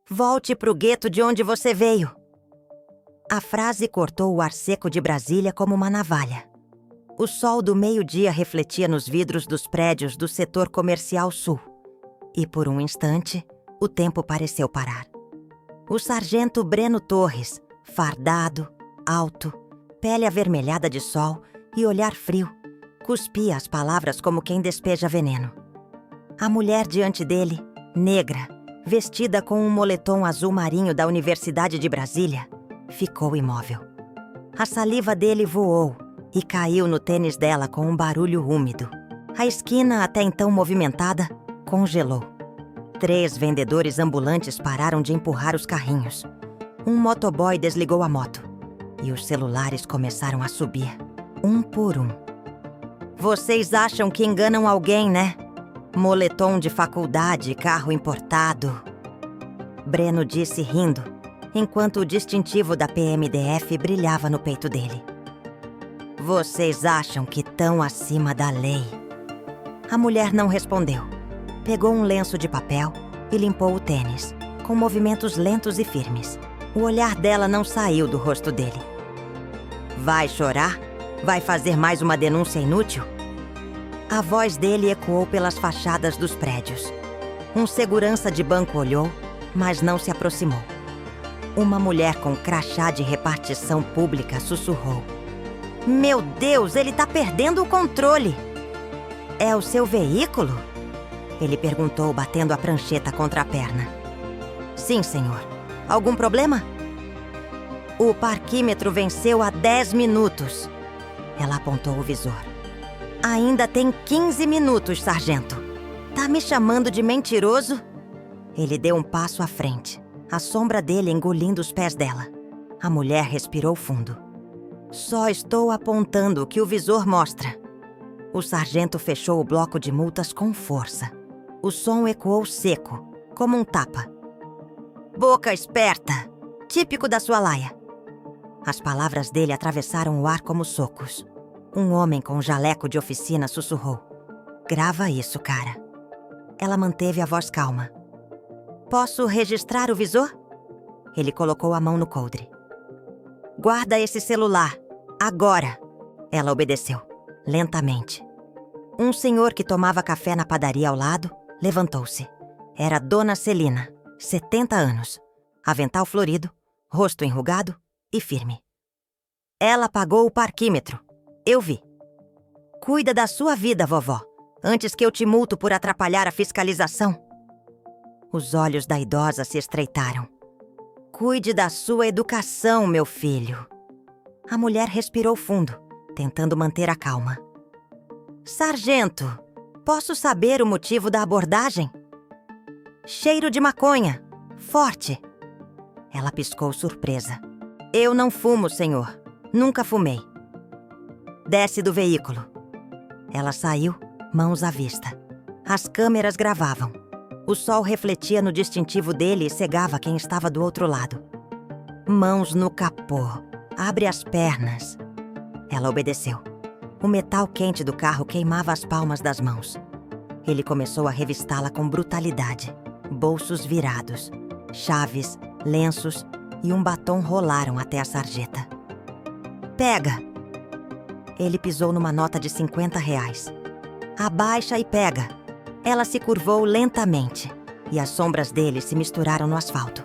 Volte pro gueto de onde você veio. A frase cortou o ar seco de Brasília como uma navalha. O sol do meio-dia refletia nos vidros dos prédios do setor comercial sul. E por um instante, o tempo pareceu parar. O sargento Breno Torres, fardado, alto, pele avermelhada de sol e olhar frio, cuspia as palavras como quem despeja veneno. A mulher diante dele, negra, vestida com um moletom azul marinho da Universidade de Brasília, ficou imóvel. A saliva dele voou e caiu no tênis dela com um barulho úmido. A esquina, até então movimentada, congelou. 3 vendedores ambulantes pararam de empurrar os carrinhos. Um motoboy desligou a moto. E os celulares começaram a subir, um por um. Vocês acham que enganam alguém, né? Moletom de faculdade, carro importado. Breno disse rindo, enquanto o distintivo da PMDF brilhava no peito dele. Vocês acham que estão acima da lei? A mulher não respondeu. Pegou um lenço de papel e limpou o tênis, com movimentos lentos e firmes. O olhar dela não saiu do rosto dele. Vai chorar? Vai fazer mais uma denúncia inútil? A voz dele ecoou pelas fachadas dos prédios. Um segurança de banco olhou, mas não se aproximou. Uma mulher com crachá de repartição pública sussurrou. Meu Deus, ele tá perdendo o controle! É o seu veículo? Ele perguntou, batendo a prancheta contra a perna. Sim, senhor. Algum problema? O parquímetro venceu há 10 minutos. Ela apontou o visor. Ainda tem 15 minutos, sargento. Tá me chamando de mentiroso? Ele deu um passo à frente, a sombra dele engolindo os pés dela. A mulher respirou fundo. Só estou apontando o que o visor mostra. O sargento fechou o bloco de multas com força. O som ecoou seco, como um tapa. Boca esperta! Típico da sua laia. As palavras dele atravessaram o ar como socos. Um homem com um jaleco de oficina sussurrou. Grava isso, cara. Ela manteve a voz calma. Posso registrar o visor? Ele colocou a mão no coldre. Guarda esse celular. Agora! Ela obedeceu, lentamente. Um senhor que tomava café na padaria ao lado levantou-se. Era Dona Celina, 70 anos. Avental florido, rosto enrugado e firme. Ela pagou o parquímetro. Eu vi. Cuida da sua vida, vovó, antes que eu te multo por atrapalhar a fiscalização. Os olhos da idosa se estreitaram. Cuide da sua educação, meu filho. A mulher respirou fundo, tentando manter a calma. Sargento, posso saber o motivo da abordagem? Cheiro de maconha. Forte. Ela piscou surpresa. Eu não fumo, senhor. Nunca fumei. Desce do veículo. Ela saiu, mãos à vista. As câmeras gravavam. O sol refletia no distintivo dele e cegava quem estava do outro lado. Mãos no capô. Abre as pernas. Ela obedeceu. O metal quente do carro queimava as palmas das mãos. Ele começou a revistá-la com brutalidade. Bolsos virados, chaves, lenços e um batom rolaram até a sarjeta. Pega! Ele pisou numa nota de R$50. Abaixa e pega. Ela se curvou lentamente e as sombras dele se misturaram no asfalto.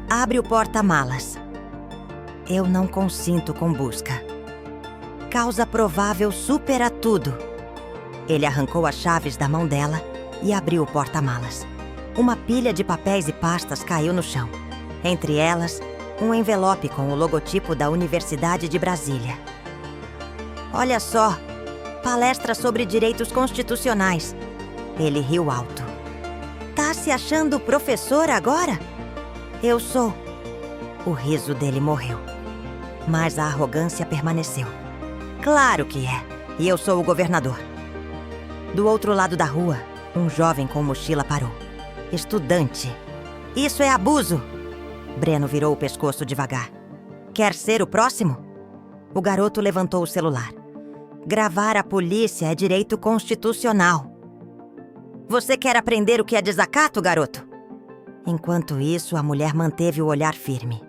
Abre o porta-malas. Eu não consinto com busca. Causa provável supera tudo. Ele arrancou as chaves da mão dela e abriu o porta-malas. Uma pilha de papéis e pastas caiu no chão. Entre elas, um envelope com o logotipo da Universidade de Brasília. Olha só, palestra sobre direitos constitucionais. Ele riu alto. Tá se achando professor agora? Eu sou. O riso dele morreu. Mas a arrogância permaneceu. Claro que é. E eu sou o governador. Do outro lado da rua, um jovem com mochila parou. Estudante. Isso é abuso. Breno virou o pescoço devagar. Quer ser o próximo? O garoto levantou o celular. Gravar a polícia é direito constitucional. Você quer aprender o que é desacato, garoto? Enquanto isso, a mulher manteve o olhar firme.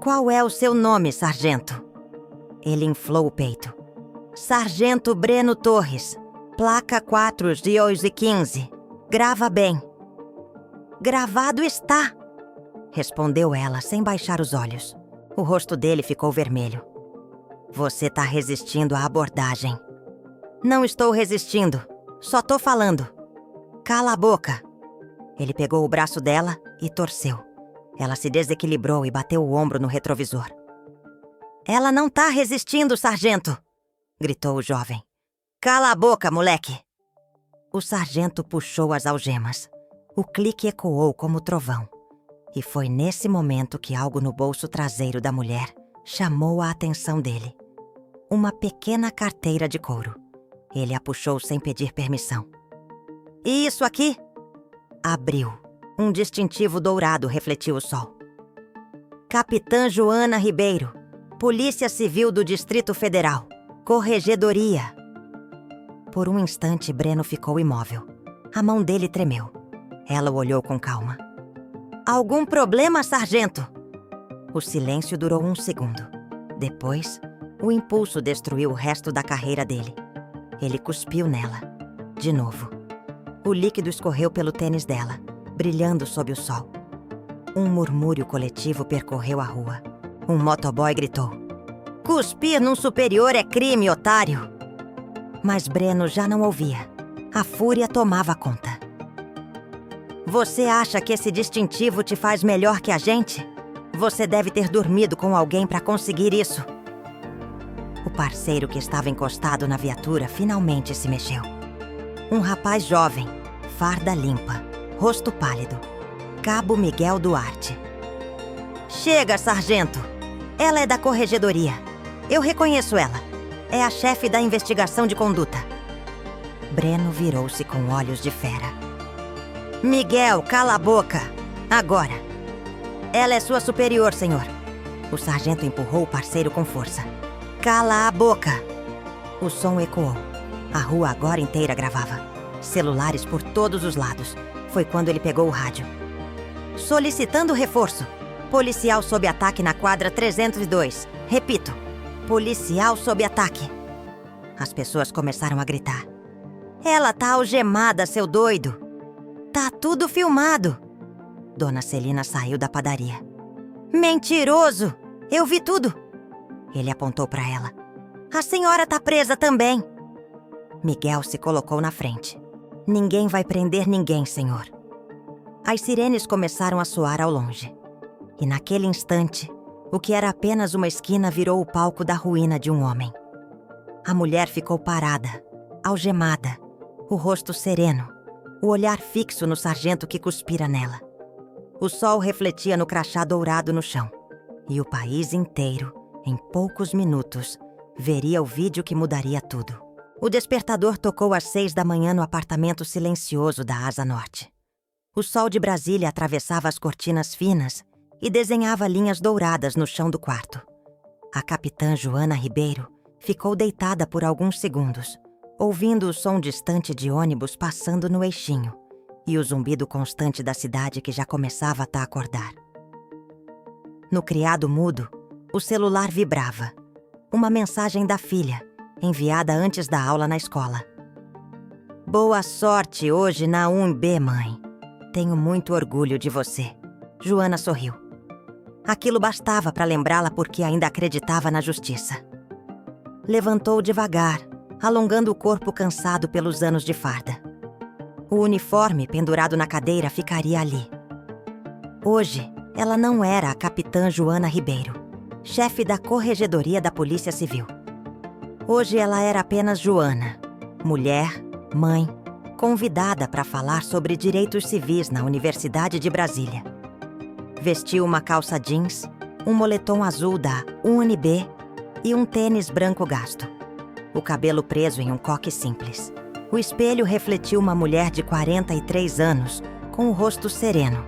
Qual é o seu nome, sargento? Ele inflou o peito. Sargento Breno Torres, placa 4-215. Grava bem. Gravado está, respondeu ela sem baixar os olhos. O rosto dele ficou vermelho. Você tá resistindo à abordagem. Não estou resistindo, só tô falando. Cala a boca. Ele pegou o braço dela e torceu. Ela se desequilibrou e bateu o ombro no retrovisor. Ela não tá resistindo, sargento, gritou o jovem. Cala a boca, moleque. O sargento puxou as algemas. O clique ecoou como trovão. E foi nesse momento que algo no bolso traseiro da mulher chamou a atenção dele. Uma pequena carteira de couro. Ele a puxou sem pedir permissão. E isso aqui? Abriu. Um distintivo dourado refletiu o sol. Capitã Joana Ribeiro, Polícia Civil do Distrito Federal, Corregedoria. Por um instante, Breno ficou imóvel. A mão dele tremeu. Ela o olhou com calma. Algum problema, sargento? O silêncio durou 1 segundo. Depois, o impulso destruiu o resto da carreira dele. Ele cuspiu nela. De novo. O líquido escorreu pelo tênis dela, brilhando sob o sol. Um murmúrio coletivo percorreu a rua. Um motoboy gritou. Cuspir num superior é crime, otário! Mas Breno já não ouvia. A fúria tomava conta. Você acha que esse distintivo te faz melhor que a gente? Você deve ter dormido com alguém para conseguir isso. O parceiro que estava encostado na viatura finalmente se mexeu. Um rapaz jovem, farda limpa, rosto pálido. Cabo Miguel Duarte. Chega, sargento! Ela é da corregedoria. Eu reconheço ela. É a chefe da investigação de conduta. Breno virou-se com olhos de fera. Miguel, cala a boca! Agora! Ela é sua superior, senhor. O sargento empurrou o parceiro com força. Cala a boca! O som ecoou. A rua agora inteira gravava. Celulares por todos os lados. Foi quando ele pegou o rádio. Solicitando reforço. Policial sob ataque na quadra 302. Repito. Policial sob ataque. As pessoas começaram a gritar. Ela tá algemada, seu doido. Tá tudo filmado. Dona Celina saiu da padaria. Mentiroso! Eu vi tudo. Ele apontou para ela. A senhora tá presa também. Miguel se colocou na frente. Ninguém vai prender ninguém, senhor. As sirenes começaram a soar ao longe. E naquele instante, o que era apenas uma esquina virou o palco da ruína de um homem. A mulher ficou parada, algemada, o rosto sereno, o olhar fixo no sargento que cuspira nela. O sol refletia no crachá dourado no chão. E o país inteiro, em poucos minutos, veria o vídeo que mudaria tudo. O despertador tocou às 6 da manhã no apartamento silencioso da Asa Norte. O sol de Brasília atravessava as cortinas finas e desenhava linhas douradas no chão do quarto. A capitã Joana Ribeiro ficou deitada por alguns segundos, ouvindo o som distante de ônibus passando no eixinho e o zumbido constante da cidade que já começava a acordar. No criado mudo, o celular vibrava. Uma mensagem da filha, enviada antes da aula na escola. Boa sorte hoje na 1B, mãe. Tenho muito orgulho de você. Joana sorriu. Aquilo bastava para lembrá-la porque ainda acreditava na justiça. Levantou devagar, alongando o corpo cansado pelos anos de farda. O uniforme pendurado na cadeira ficaria ali. Hoje, ela não era a capitã Joana Ribeiro, chefe da Corregedoria da Polícia Civil. Hoje ela era apenas Joana, mulher, mãe, convidada para falar sobre direitos civis na Universidade de Brasília. Vestiu uma calça jeans, um moletom azul da 1B e um tênis branco gasto. O cabelo preso em um coque simples. O espelho refletiu uma mulher de 43 anos, com o rosto sereno,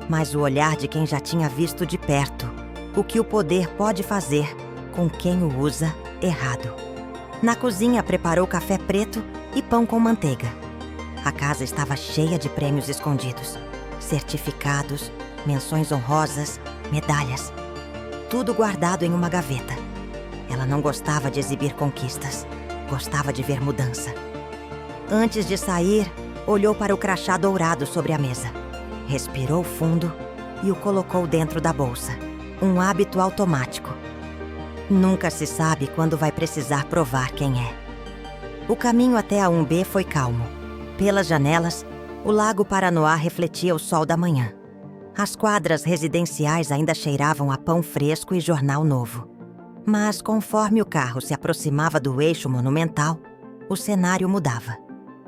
mas o olhar de quem já tinha visto de perto o que o poder pode fazer com quem o usa errado. Na cozinha preparou café preto e pão com manteiga. A casa estava cheia de prêmios escondidos. certificados, menções honrosas, medalhas. Tudo guardado em uma gaveta. Ela não gostava de exibir conquistas. Gostava de ver mudança. Antes de sair, olhou para o crachá dourado sobre a mesa. Respirou fundo e o colocou dentro da bolsa. Um hábito automático. Nunca se sabe quando vai precisar provar quem é. O caminho até a 1B foi calmo. Pelas janelas, o lago Paranoá refletia o sol da manhã. As quadras residenciais ainda cheiravam a pão fresco e jornal novo. Mas conforme o carro se aproximava do eixo monumental, o cenário mudava.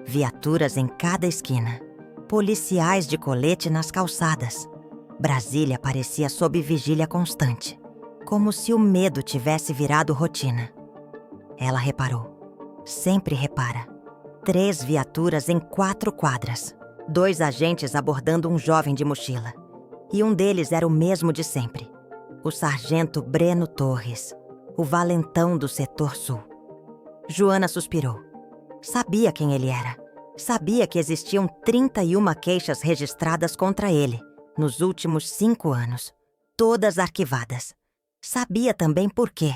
Viaturas em cada esquina. Policiais de colete nas calçadas. Brasília parecia sob vigília constante, como se o medo tivesse virado rotina. Ela reparou. Sempre repara. 3 viaturas em 4 quadras. 2 agentes abordando um jovem de mochila. E um deles era o mesmo de sempre. O sargento Breno Torres, o valentão do setor sul. Joana suspirou. Sabia quem ele era. Sabia que existiam 31 queixas registradas contra ele nos últimos 5 anos, todas arquivadas. Sabia também por quê.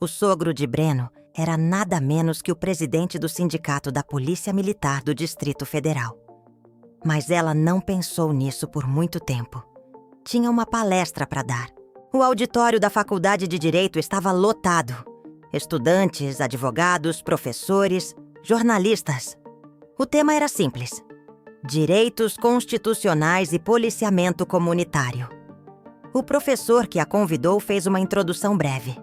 O sogro de Breno era nada menos que o presidente do Sindicato da Polícia Militar do Distrito Federal. Mas ela não pensou nisso por muito tempo. Tinha uma palestra para dar. O auditório da Faculdade de Direito estava lotado. Estudantes, advogados, professores, jornalistas. O tema era simples: direitos constitucionais e policiamento comunitário. O professor que a convidou fez uma introdução breve.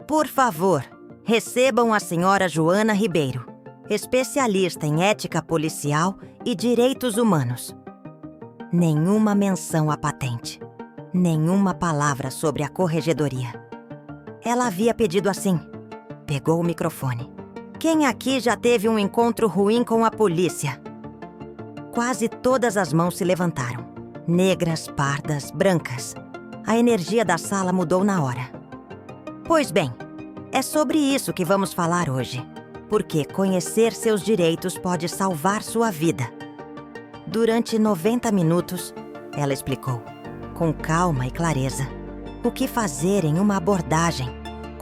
Por favor, recebam a senhora Joana Ribeiro, especialista em ética policial e direitos humanos. Nenhuma menção à patente. Nenhuma palavra sobre a corregedoria. Ela havia pedido assim. Pegou o microfone. Quem aqui já teve um encontro ruim com a polícia? Quase todas as mãos se levantaram. Negras, pardas, brancas. A energia da sala mudou na hora. Pois bem, é sobre isso que vamos falar hoje. Porque conhecer seus direitos pode salvar sua vida. Durante 90 minutos, ela explicou, com calma e clareza, o que fazer em uma abordagem,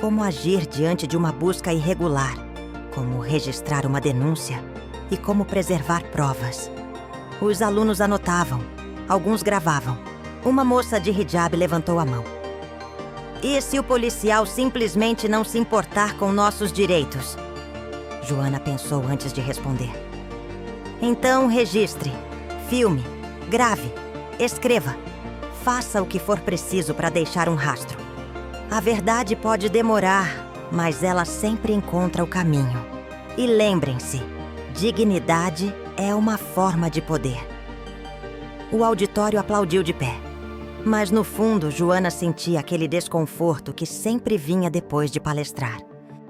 como agir diante de uma busca irregular, como registrar uma denúncia e como preservar provas. Os alunos anotavam, alguns gravavam. Uma moça de hijab levantou a mão. E se o policial simplesmente não se importar com nossos direitos? Joana pensou antes de responder. Então registre, filme, grave, escreva. Faça o que for preciso para deixar um rastro. A verdade pode demorar, mas ela sempre encontra o caminho. E lembrem-se, dignidade é uma forma de poder. O auditório aplaudiu de pé. Mas no fundo, Joana sentia aquele desconforto que sempre vinha depois de palestrar.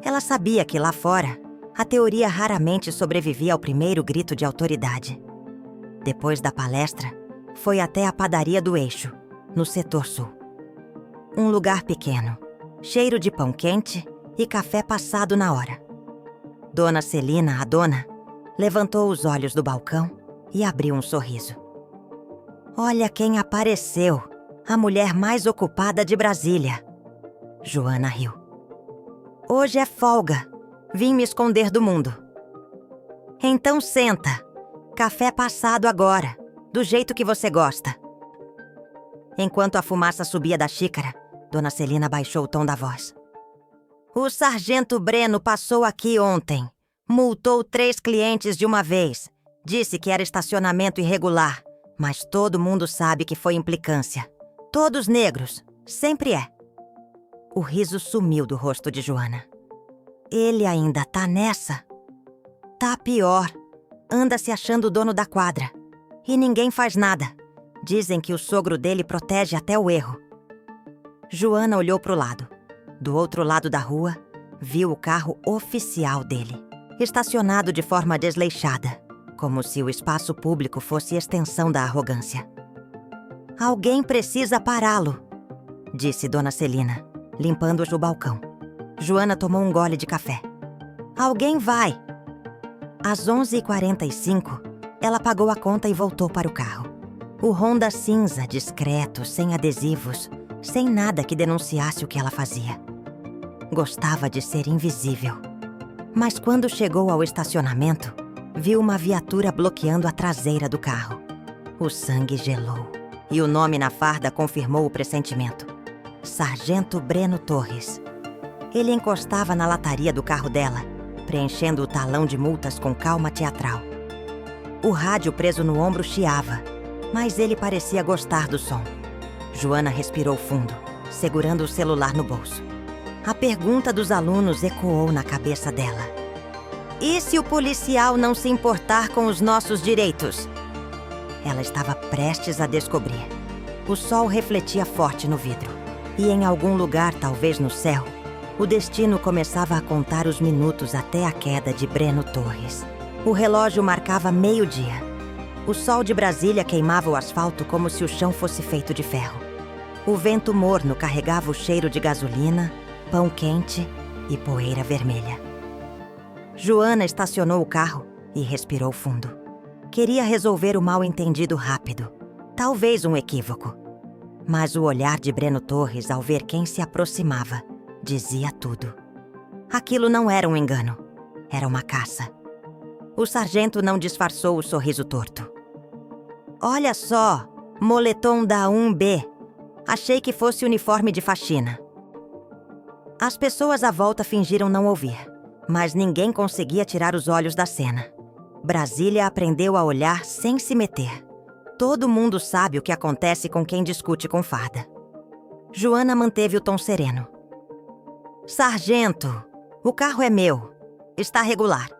Ela sabia que lá fora, a teoria raramente sobrevivia ao primeiro grito de autoridade. Depois da palestra, foi até a padaria do Eixo, no setor sul. Um lugar pequeno, cheiro de pão quente e café passado na hora. Dona Celina, a dona, levantou os olhos do balcão e abriu um sorriso. Olha quem apareceu, a mulher mais ocupada de Brasília. Joana riu. Hoje é folga, vim me esconder do mundo. Então senta, café passado agora, do jeito que você gosta. Enquanto a fumaça subia da xícara, Dona Celina baixou o tom da voz. O sargento Breno passou aqui ontem. Multou 3 clientes de uma vez. Disse que era estacionamento irregular, mas todo mundo sabe que foi implicância. Todos negros. Sempre é. O riso sumiu do rosto de Joana. Ele ainda tá nessa? Tá pior. Anda se achando o dono da quadra. E ninguém faz nada. Dizem que o sogro dele protege até o erro. Joana olhou pro lado. Do outro lado da rua, viu o carro oficial dele, estacionado de forma desleixada, como se o espaço público fosse extensão da arrogância. Alguém precisa pará-lo, disse Dona Celina, limpando o balcão. Joana tomou um gole de café. Alguém vai. Às 11h45, ela pagou a conta e voltou para o carro. O Honda cinza, discreto, sem adesivos, sem nada que denunciasse o que ela fazia. Gostava de ser invisível. Mas quando chegou ao estacionamento, viu uma viatura bloqueando a traseira do carro. O sangue gelou e o nome na farda confirmou o pressentimento. Sargento Breno Torres. Ele encostava na lataria do carro dela, preenchendo o talão de multas com calma teatral. O rádio preso no ombro chiava, mas ele parecia gostar do som. Joana respirou fundo, segurando o celular no bolso. A pergunta dos alunos ecoou na cabeça dela. E se o policial não se importar com os nossos direitos? Ela estava prestes a descobrir. O sol refletia forte no vidro. E em algum lugar, talvez no céu, o destino começava a contar os minutos até a queda de Breno Torres. O relógio marcava meio-dia. O sol de Brasília queimava o asfalto como se o chão fosse feito de ferro. O vento morno carregava o cheiro de gasolina, pão quente e poeira vermelha. Joana estacionou o carro e respirou fundo. Queria resolver o mal-entendido rápido, talvez um equívoco. Mas o olhar de Breno Torres ao ver quem se aproximava dizia tudo. Aquilo não era um engano, era uma caça. O sargento não disfarçou o sorriso torto. Olha só, moletom da 1B. Achei que fosse uniforme de faxina. As pessoas à volta fingiram não ouvir, mas ninguém conseguia tirar os olhos da cena. Brasília aprendeu a olhar sem se meter. Todo mundo sabe o que acontece com quem discute com farda. Joana manteve o tom sereno. Sargento, o carro é meu. Está regular.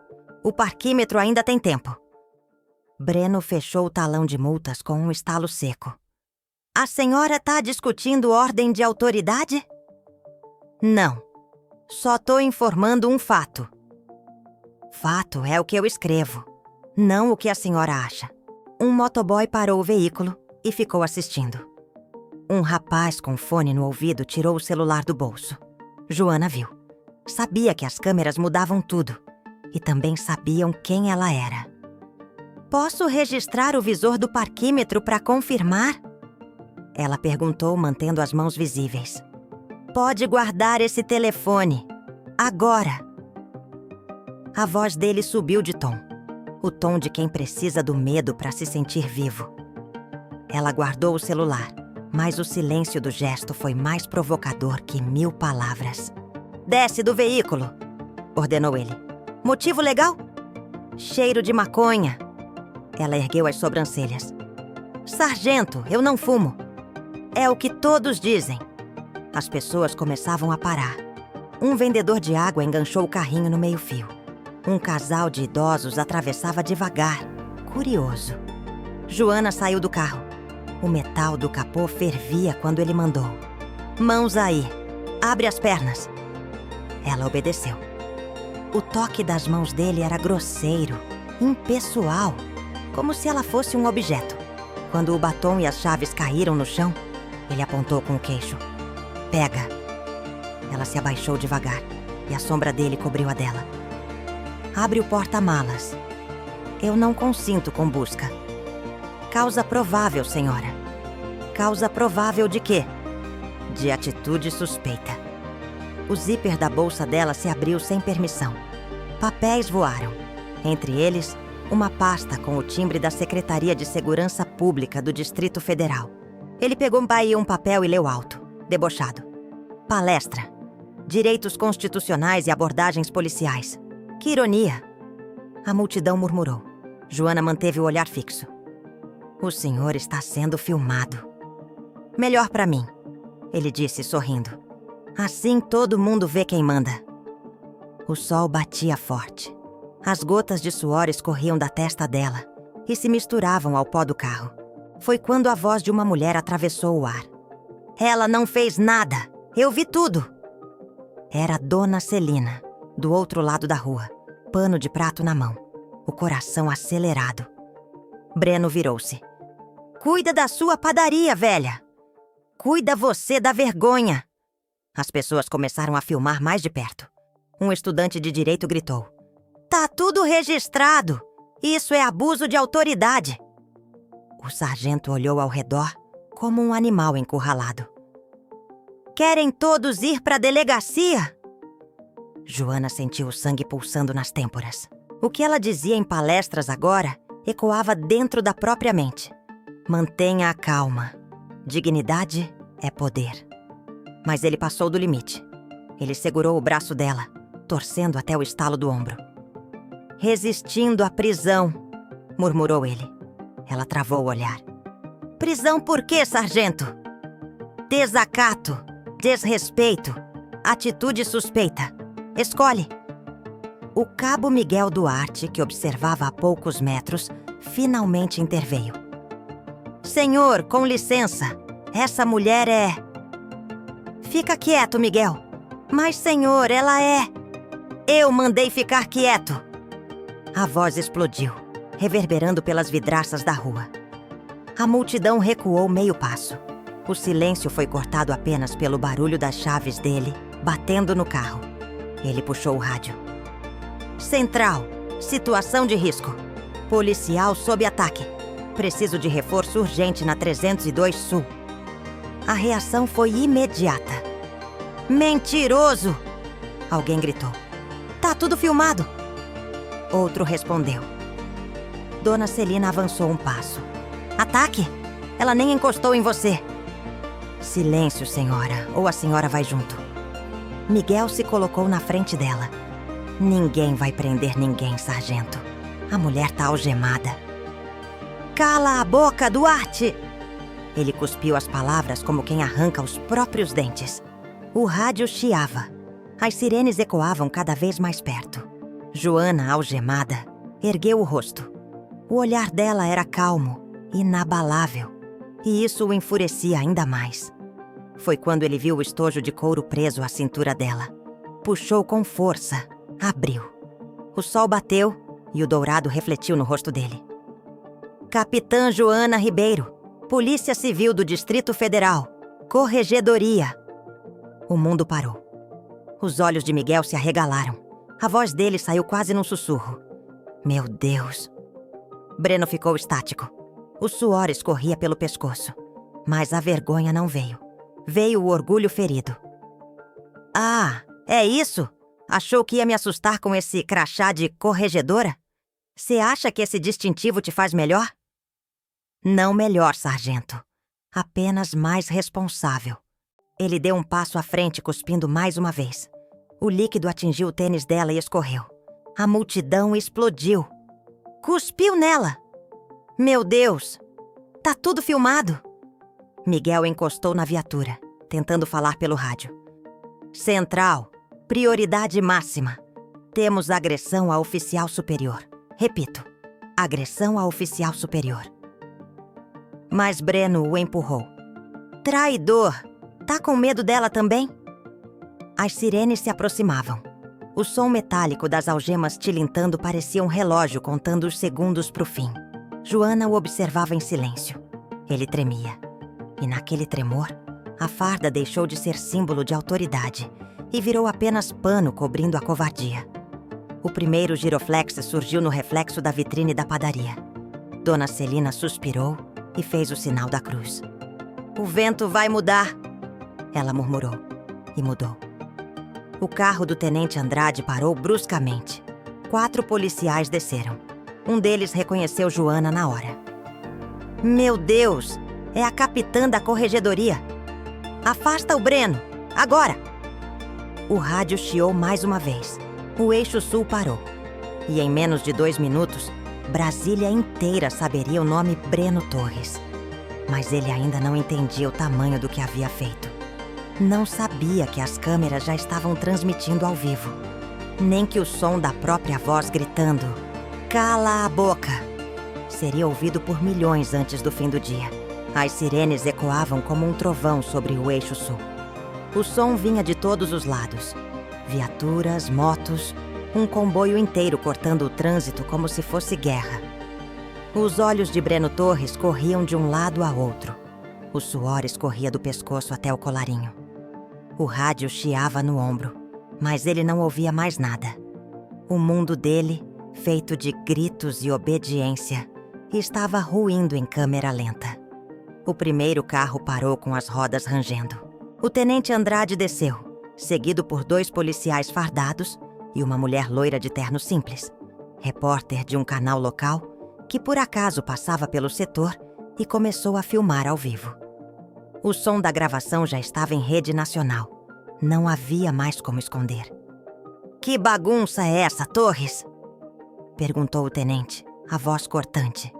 O parquímetro ainda tem tempo. Breno fechou o talão de multas com um estalo seco. A senhora está discutindo ordem de autoridade? Não. Só tô informando um fato. Fato é o que eu escrevo, não o que a senhora acha. Um motoboy parou o veículo e ficou assistindo. Um rapaz com fone no ouvido tirou o celular do bolso. Joana viu. Sabia que as câmeras mudavam tudo. E também sabiam quem ela era. Posso registrar o visor do parquímetro para confirmar? Ela perguntou, mantendo as mãos visíveis. Pode guardar esse telefone. Agora. A voz dele subiu de tom. O tom de quem precisa do medo para se sentir vivo. Ela guardou o celular, mas o silêncio do gesto foi mais provocador que 1000 palavras. Desce do veículo, ordenou ele. Motivo legal? Cheiro de maconha. Ela ergueu as sobrancelhas. Sargento, eu não fumo. É o que todos dizem. As pessoas começavam a parar. Um vendedor de água enganchou o carrinho no meio-fio. Um casal de idosos atravessava devagar, curioso. Joana saiu do carro. O metal do capô fervia quando ele mandou. Mãos aí. Abre as pernas. Ela obedeceu. O toque das mãos dele era grosseiro, impessoal, como se ela fosse um objeto. Quando o batom e as chaves caíram no chão, ele apontou com o queixo. Pega. Ela se abaixou devagar e a sombra dele cobriu a dela. Abre o porta-malas. Eu não consinto com busca. Causa provável, senhora. Causa provável de quê? De atitude suspeita. O zíper da bolsa dela se abriu sem permissão. Papéis voaram. Entre eles, uma pasta com o timbre da Secretaria de Segurança Pública do Distrito Federal. Ele pegou um papel e leu alto, debochado. Palestra. Direitos constitucionais e abordagens policiais. Que ironia! A multidão murmurou. Joana manteve o olhar fixo. O senhor está sendo filmado. Melhor para mim, ele disse sorrindo. Assim todo mundo vê quem manda. O sol batia forte. As gotas de suor escorriam da testa dela e se misturavam ao pó do carro. Foi quando a voz de uma mulher atravessou o ar. Ela não fez nada! Eu vi tudo! Era Dona Celina, do outro lado da rua, pano de prato na mão, o coração acelerado. Breno virou-se. Cuida da sua padaria, velha! Cuida você da vergonha! As pessoas começaram a filmar mais de perto. Um estudante de direito gritou. Tá tudo registrado! Isso é abuso de autoridade! O sargento olhou ao redor como um animal encurralado. Querem todos ir para a delegacia? Joana sentiu o sangue pulsando nas têmporas. O que ela dizia em palestras agora ecoava dentro da própria mente. Mantenha a calma. Dignidade é poder. Mas ele passou do limite. Ele segurou o braço dela, torcendo até o estalo do ombro. Resistindo à prisão, murmurou ele. Ela travou o olhar. Prisão por quê, sargento? Desacato, desrespeito, atitude suspeita. Escolhe. O cabo Miguel Duarte, que observava a poucos metros, finalmente interveio. Senhor, com licença, essa mulher é... Fica quieto, Miguel. Mas, senhor, ela é... Eu mandei ficar quieto. A voz explodiu, reverberando pelas vidraças da rua. A multidão recuou meio passo. O silêncio foi cortado apenas pelo barulho das chaves dele, batendo no carro. Ele puxou o rádio. Central, situação de risco. Policial sob ataque. Preciso de reforço urgente na 302 Sul. A reação foi imediata. Mentiroso! Alguém gritou. Tá tudo filmado. Outro respondeu. Dona Celina avançou um passo. Ataque? Ela nem encostou em você. Silêncio, senhora, ou a senhora vai junto. Miguel se colocou na frente dela. Ninguém vai prender ninguém, sargento. A mulher tá algemada. Cala a boca, Duarte! Ele cuspiu as palavras como quem arranca os próprios dentes. O rádio chiava. As sirenes ecoavam cada vez mais perto. Joana, algemada, ergueu o rosto. O olhar dela era calmo, inabalável. E isso o enfurecia ainda mais. Foi quando ele viu o estojo de couro preso à cintura dela. Puxou com força. Abriu. O sol bateu e o dourado refletiu no rosto dele. Capitã Joana Ribeiro, Polícia Civil do Distrito Federal, Corregedoria. O mundo parou. Os olhos de Miguel se arregalaram. A voz dele saiu quase num sussurro. Meu Deus. Breno ficou estático. O suor escorria pelo pescoço. Mas a vergonha não veio. Veio o orgulho ferido. Ah, é isso? Achou que ia me assustar com esse crachá de corregedora? Você acha que esse distintivo te faz melhor? Não melhor, sargento. Apenas mais responsável. Ele deu um passo à frente, cuspindo mais uma vez. O líquido atingiu o tênis dela e escorreu. A multidão explodiu. Cuspiu nela! Meu Deus! Tá tudo filmado! Miguel encostou na viatura, tentando falar pelo rádio. Central, prioridade máxima. Temos agressão a oficial superior. Repito, agressão a oficial superior. Mas Breno o empurrou. Traidor! Tá com medo dela também? As sirenes se aproximavam. O som metálico das algemas tilintando parecia um relógio contando os segundos pro fim. Joana o observava em silêncio. Ele tremia. E naquele tremor, a farda deixou de ser símbolo de autoridade e virou apenas pano cobrindo a covardia. O primeiro giroflex surgiu no reflexo da vitrine da padaria. Dona Celina suspirou e fez o sinal da cruz. O vento vai mudar, ela murmurou. E mudou. O carro do tenente Andrade parou bruscamente. 4 policiais desceram. Um deles reconheceu Joana na hora. Meu Deus! É a capitã da corregedoria. Afasta o Breno! Agora! O rádio chiou mais uma vez. O eixo sul parou. E em menos de 2 minutos, Brasília inteira saberia o nome Breno Torres. Mas ele ainda não entendia o tamanho do que havia feito. Não sabia que as câmeras já estavam transmitindo ao vivo. Nem que o som da própria voz gritando "Cala a boca!" seria ouvido por milhões antes do fim do dia. As sirenes ecoavam como um trovão sobre o eixo sul. O som vinha de todos os lados. Viaturas, motos, um comboio inteiro cortando o trânsito como se fosse guerra. Os olhos de Breno Torres corriam de um lado a outro. O suor escorria do pescoço até o colarinho. O rádio chiava no ombro, mas ele não ouvia mais nada. O mundo dele, feito de gritos e obediência, e estava ruindo em câmera lenta. O primeiro carro parou com as rodas rangendo. O tenente Andrade desceu, seguido por 2 policiais fardados e uma mulher loira de terno simples, repórter de um canal local que por acaso passava pelo setor e começou a filmar ao vivo. O som da gravação já estava em rede nacional. Não havia mais como esconder. "Que bagunça é essa, Torres?" perguntou o tenente, a voz cortante.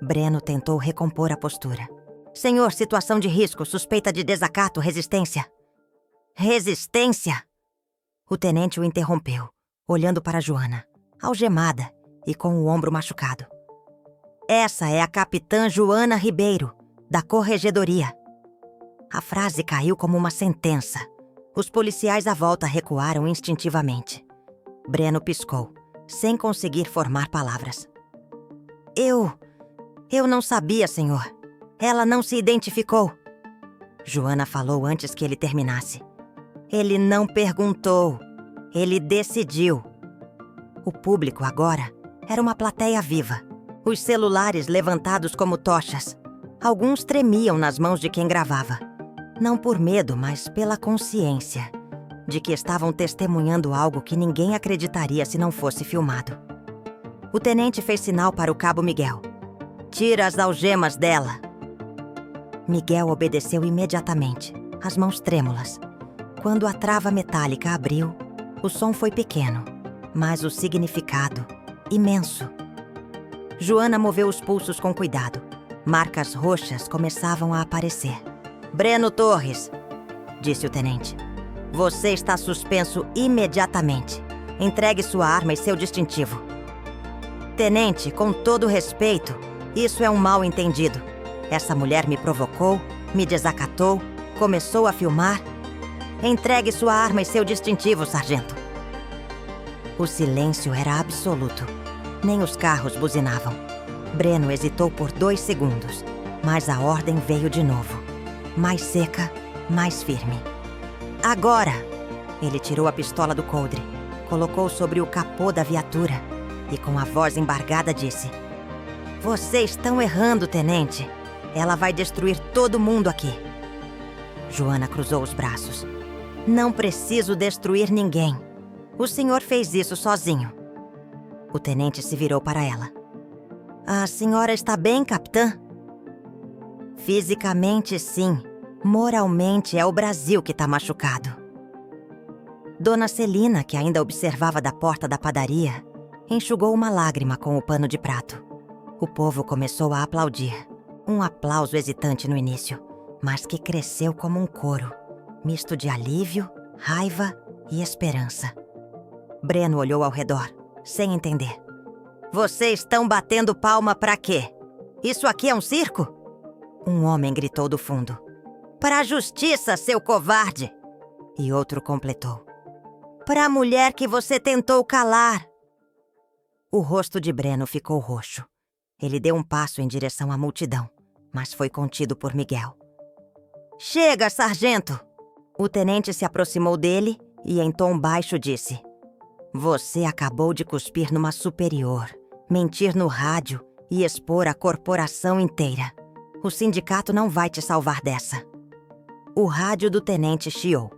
Breno tentou recompor a postura. "Senhor, situação de risco, suspeita de desacato, resistência." "Resistência?" O tenente o interrompeu, olhando para Joana, algemada e com o ombro machucado. "Essa é a capitã Joana Ribeiro, da Corregedoria." A frase caiu como uma sentença. Os policiais à volta recuaram instintivamente. Breno piscou, sem conseguir formar palavras. Eu não sabia, senhor. Ela não se identificou." Joana falou antes que ele terminasse. "Ele não perguntou. Ele decidiu." O público agora era uma plateia viva. Os celulares levantados como tochas. Alguns tremiam nas mãos de quem gravava. Não por medo, mas pela consciência de que estavam testemunhando algo que ninguém acreditaria se não fosse filmado. O tenente fez sinal para o cabo Miguel. "Tira as algemas dela." Miguel obedeceu imediatamente, as mãos trêmulas. Quando a trava metálica abriu, o som foi pequeno, mas o significado, imenso. Joana moveu os pulsos com cuidado. Marcas roxas começavam a aparecer. "Breno Torres", disse o tenente. "Você está suspenso imediatamente. Entregue sua arma e seu distintivo." "Tenente, com todo respeito, isso é um mal-entendido. Essa mulher me provocou, me desacatou, começou a filmar. Entregue sua arma e seu distintivo, sargento." O silêncio era absoluto. Nem os carros buzinavam. Breno hesitou por 2 segundos, mas a ordem veio de novo. Mais seca, mais firme. "Agora!" Ele tirou a pistola do coldre, colocou sobre o capô da viatura e com a voz embargada disse: "Vocês estão errando, tenente. Ela vai destruir todo mundo aqui." Joana cruzou os braços. "Não preciso destruir ninguém. O senhor fez isso sozinho." O tenente se virou para ela. "A senhora está bem, capitã?" "Fisicamente, sim. Moralmente, é o Brasil que está machucado." Dona Celina, que ainda observava da porta da padaria, enxugou uma lágrima com o pano de prato. O povo começou a aplaudir. Um aplauso hesitante no início, mas que cresceu como um coro, misto de alívio, raiva e esperança. Breno olhou ao redor, sem entender. "Vocês estão batendo palma pra quê? Isso aqui é um circo?" Um homem gritou do fundo. "Pra justiça, seu covarde!" E outro completou. "Pra mulher que você tentou calar!" O rosto de Breno ficou roxo. Ele deu um passo em direção à multidão, mas foi contido por Miguel. "Chega, sargento!" O tenente se aproximou dele e em tom baixo disse: "Você acabou de cuspir numa superior, mentir no rádio e expor a corporação inteira. O sindicato não vai te salvar dessa." O rádio do tenente chiou.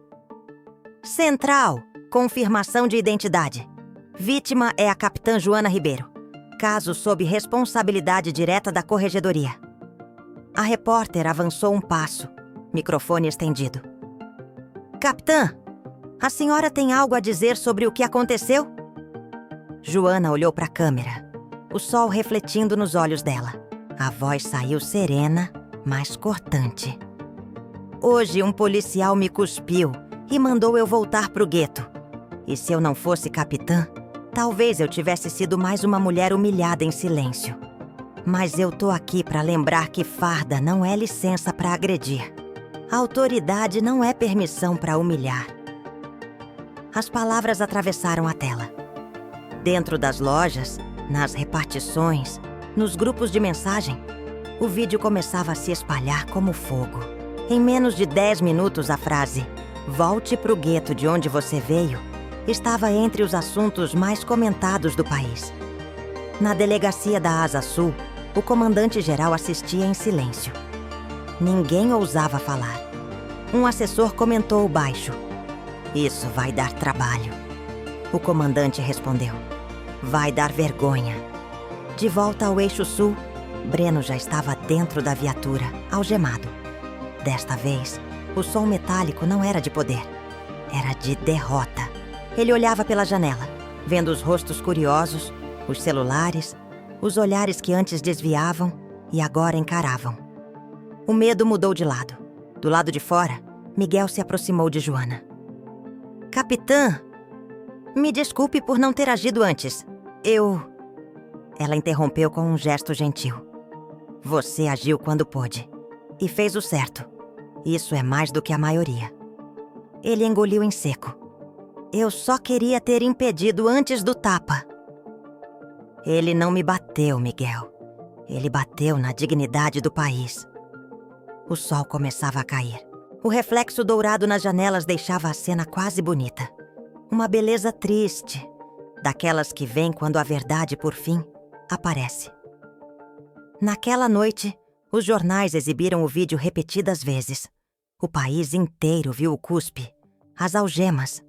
"Central, confirmação de identidade. Vítima é a capitã Joana Ribeiro. Caso sob responsabilidade direta da Corregedoria." A repórter avançou um passo, microfone estendido. "Capitã, a senhora tem algo a dizer sobre o que aconteceu?" Joana olhou para a câmera, o sol refletindo nos olhos dela. A voz saiu serena, mas cortante. "Hoje um policial me cuspiu e mandou eu voltar pro gueto. E se eu não fosse capitã, talvez eu tivesse sido mais uma mulher humilhada em silêncio. Mas eu tô aqui para lembrar que farda não é licença para agredir. Autoridade não é permissão para humilhar." As palavras atravessaram a tela. Dentro das lojas, nas repartições, nos grupos de mensagem, o vídeo começava a se espalhar como fogo. Em menos de 10 minutos, a frase "Volte pro gueto de onde você veio" estava entre os assuntos mais comentados do país. Na delegacia da Asa Sul, O comandante-geral assistia em silêncio. Ninguém ousava falar. Um assessor comentou baixo: "Isso vai dar trabalho." O comandante respondeu: "Vai dar vergonha." De volta ao eixo sul, Breno já estava dentro da viatura, algemado. Desta vez, o som metálico não era de poder, era de derrota. Ele olhava pela janela, vendo os rostos curiosos, os celulares, os olhares que antes desviavam e agora encaravam. O medo mudou de lado. Do lado de fora, Miguel se aproximou de Joana. "Capitã, me desculpe por não ter agido antes. Ela interrompeu com um gesto gentil. "Você agiu quando pôde. E fez o certo. Isso é mais do que a maioria." Ele engoliu em seco. "Eu só queria ter impedido antes do tapa." "Ele não me bateu, Miguel. Ele bateu na dignidade do país." O sol começava a cair. O reflexo dourado nas janelas deixava a cena quase bonita. Uma beleza triste, daquelas que vêm quando a verdade, por fim, aparece. Naquela noite, os jornais exibiram o vídeo repetidas vezes. O país inteiro viu o cuspe, as algemas,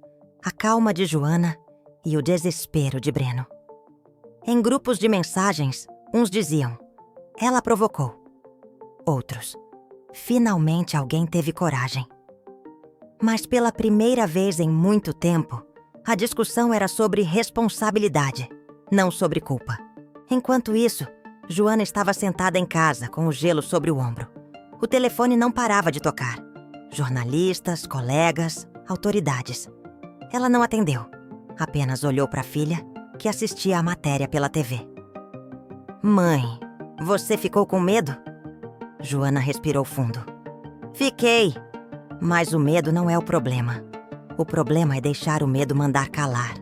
a calma de Joana e o desespero de Breno. Em grupos de mensagens, uns diziam: "Ela provocou." Outros: "Finalmente alguém teve coragem." Mas pela primeira vez em muito tempo, a discussão era sobre responsabilidade, não sobre culpa. Enquanto isso, Joana estava sentada em casa, com o gelo sobre o ombro. O telefone não parava de tocar. Jornalistas, colegas, autoridades. Ela não atendeu. Apenas olhou para a filha, que assistia à matéria pela TV. "Mãe, você ficou com medo?" Joana respirou fundo. "Fiquei. Mas o medo não é o problema. O problema é deixar o medo mandar calar."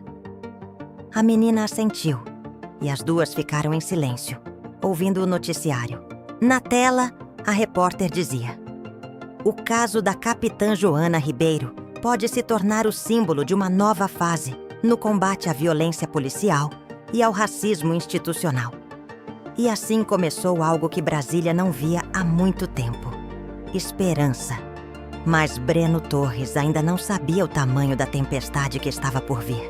A menina assentiu, e as duas ficaram em silêncio, ouvindo o noticiário. Na tela, a repórter dizia: "O caso da capitã Joana Ribeiro pode se tornar o símbolo de uma nova fase no combate à violência policial e ao racismo institucional." E assim começou algo que Brasília não via há muito tempo: esperança. Mas Breno Torres ainda não sabia o tamanho da tempestade que estava por vir.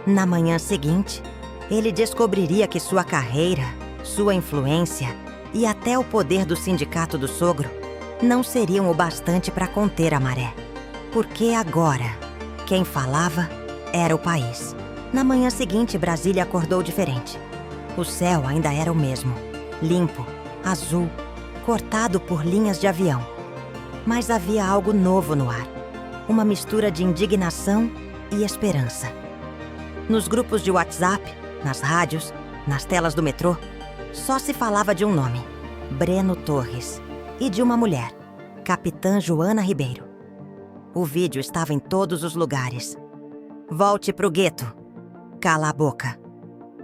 Na manhã seguinte, ele descobriria que sua carreira, sua influência e até o poder do sindicato do sogro não seriam o bastante para conter a maré. Porque agora, quem falava era o país. Na manhã seguinte, Brasília acordou diferente. O céu ainda era o mesmo, limpo, azul, cortado por linhas de avião. Mas havia algo novo no ar, uma mistura de indignação e esperança. Nos grupos de WhatsApp, nas rádios, nas telas do metrô, só se falava de um nome: Breno Torres, e de uma mulher, Capitã Joana Ribeiro. O vídeo estava em todos os lugares. "Volte pro gueto." "Cala a boca."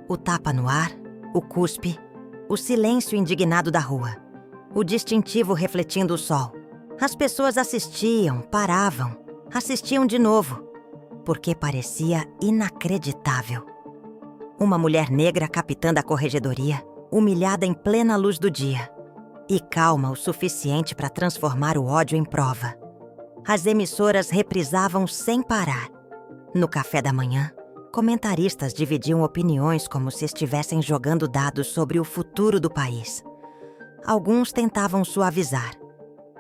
O tapa no ar, o cuspe, o silêncio indignado da rua, o distintivo refletindo o sol. As pessoas assistiam, paravam, assistiam de novo, porque parecia inacreditável. Uma mulher negra capitã da corregedoria, humilhada em plena luz do dia, e calma o suficiente para transformar o ódio em prova. As emissoras reprisavam sem parar. No café da manhã, comentaristas dividiam opiniões como se estivessem jogando dados sobre o futuro do país. Alguns tentavam suavizar.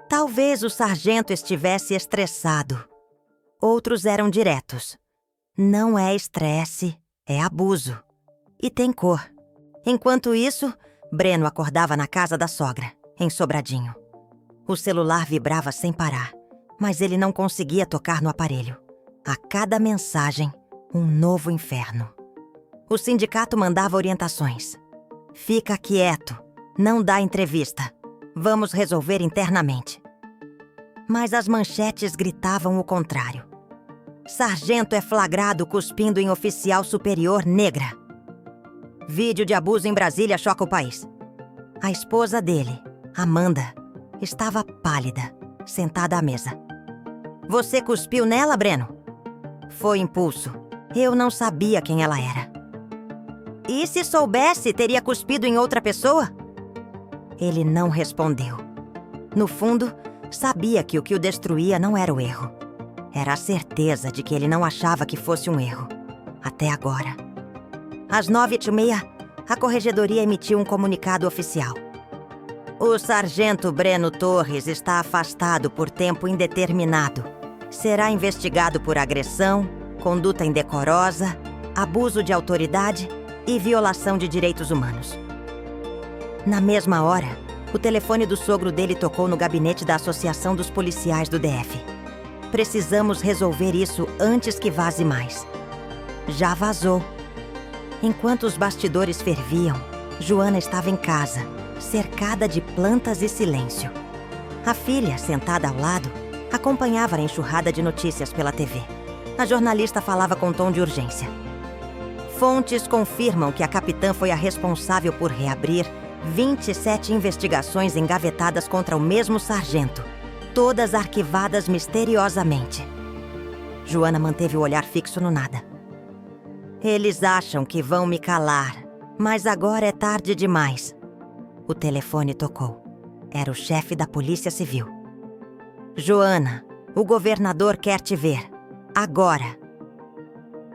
Talvez o sargento estivesse estressado. Outros eram diretos. Não é estresse, é abuso. E tem cor. Enquanto isso, Breno acordava na casa da sogra, em Sobradinho. O celular vibrava sem parar, mas ele não conseguia tocar no aparelho. A cada mensagem, um novo inferno. O sindicato mandava orientações. "Fica quieto, não dá entrevista. Vamos resolver internamente." Mas as manchetes gritavam o contrário. "Sargento é flagrado cuspindo em oficial superior negra." "Vídeo de abuso em Brasília choca o país." A esposa dele, Amanda, estava pálida, sentada à mesa. "Você cuspiu nela, Breno?" "Foi impulso. Eu não sabia quem ela era." "E se soubesse, teria cuspido em outra pessoa?" Ele não respondeu. No fundo, sabia que o que o destruía não era o erro. Era a certeza de que ele não achava que fosse um erro. Até agora. Às 9h30, a corregedoria emitiu um comunicado oficial. O sargento Breno Torres está afastado por tempo indeterminado. Será investigado por agressão, conduta indecorosa, abuso de autoridade e violação de direitos humanos. Na mesma hora, o telefone do sogro dele tocou no gabinete da Associação dos Policiais do DF. Precisamos resolver isso antes que vaze mais. Já vazou. Enquanto os bastidores ferviam, Joana estava em casa, cercada de plantas e silêncio. A filha, sentada ao lado, acompanhava a enxurrada de notícias pela TV. A jornalista falava com tom de urgência. Fontes confirmam que a capitã foi a responsável por reabrir 27 investigações engavetadas contra o mesmo sargento, todas arquivadas misteriosamente. Joana manteve o olhar fixo no nada. Eles acham que vão me calar, mas agora é tarde demais. O telefone tocou. Era o chefe da Polícia Civil. Joana, o governador quer te ver. Agora.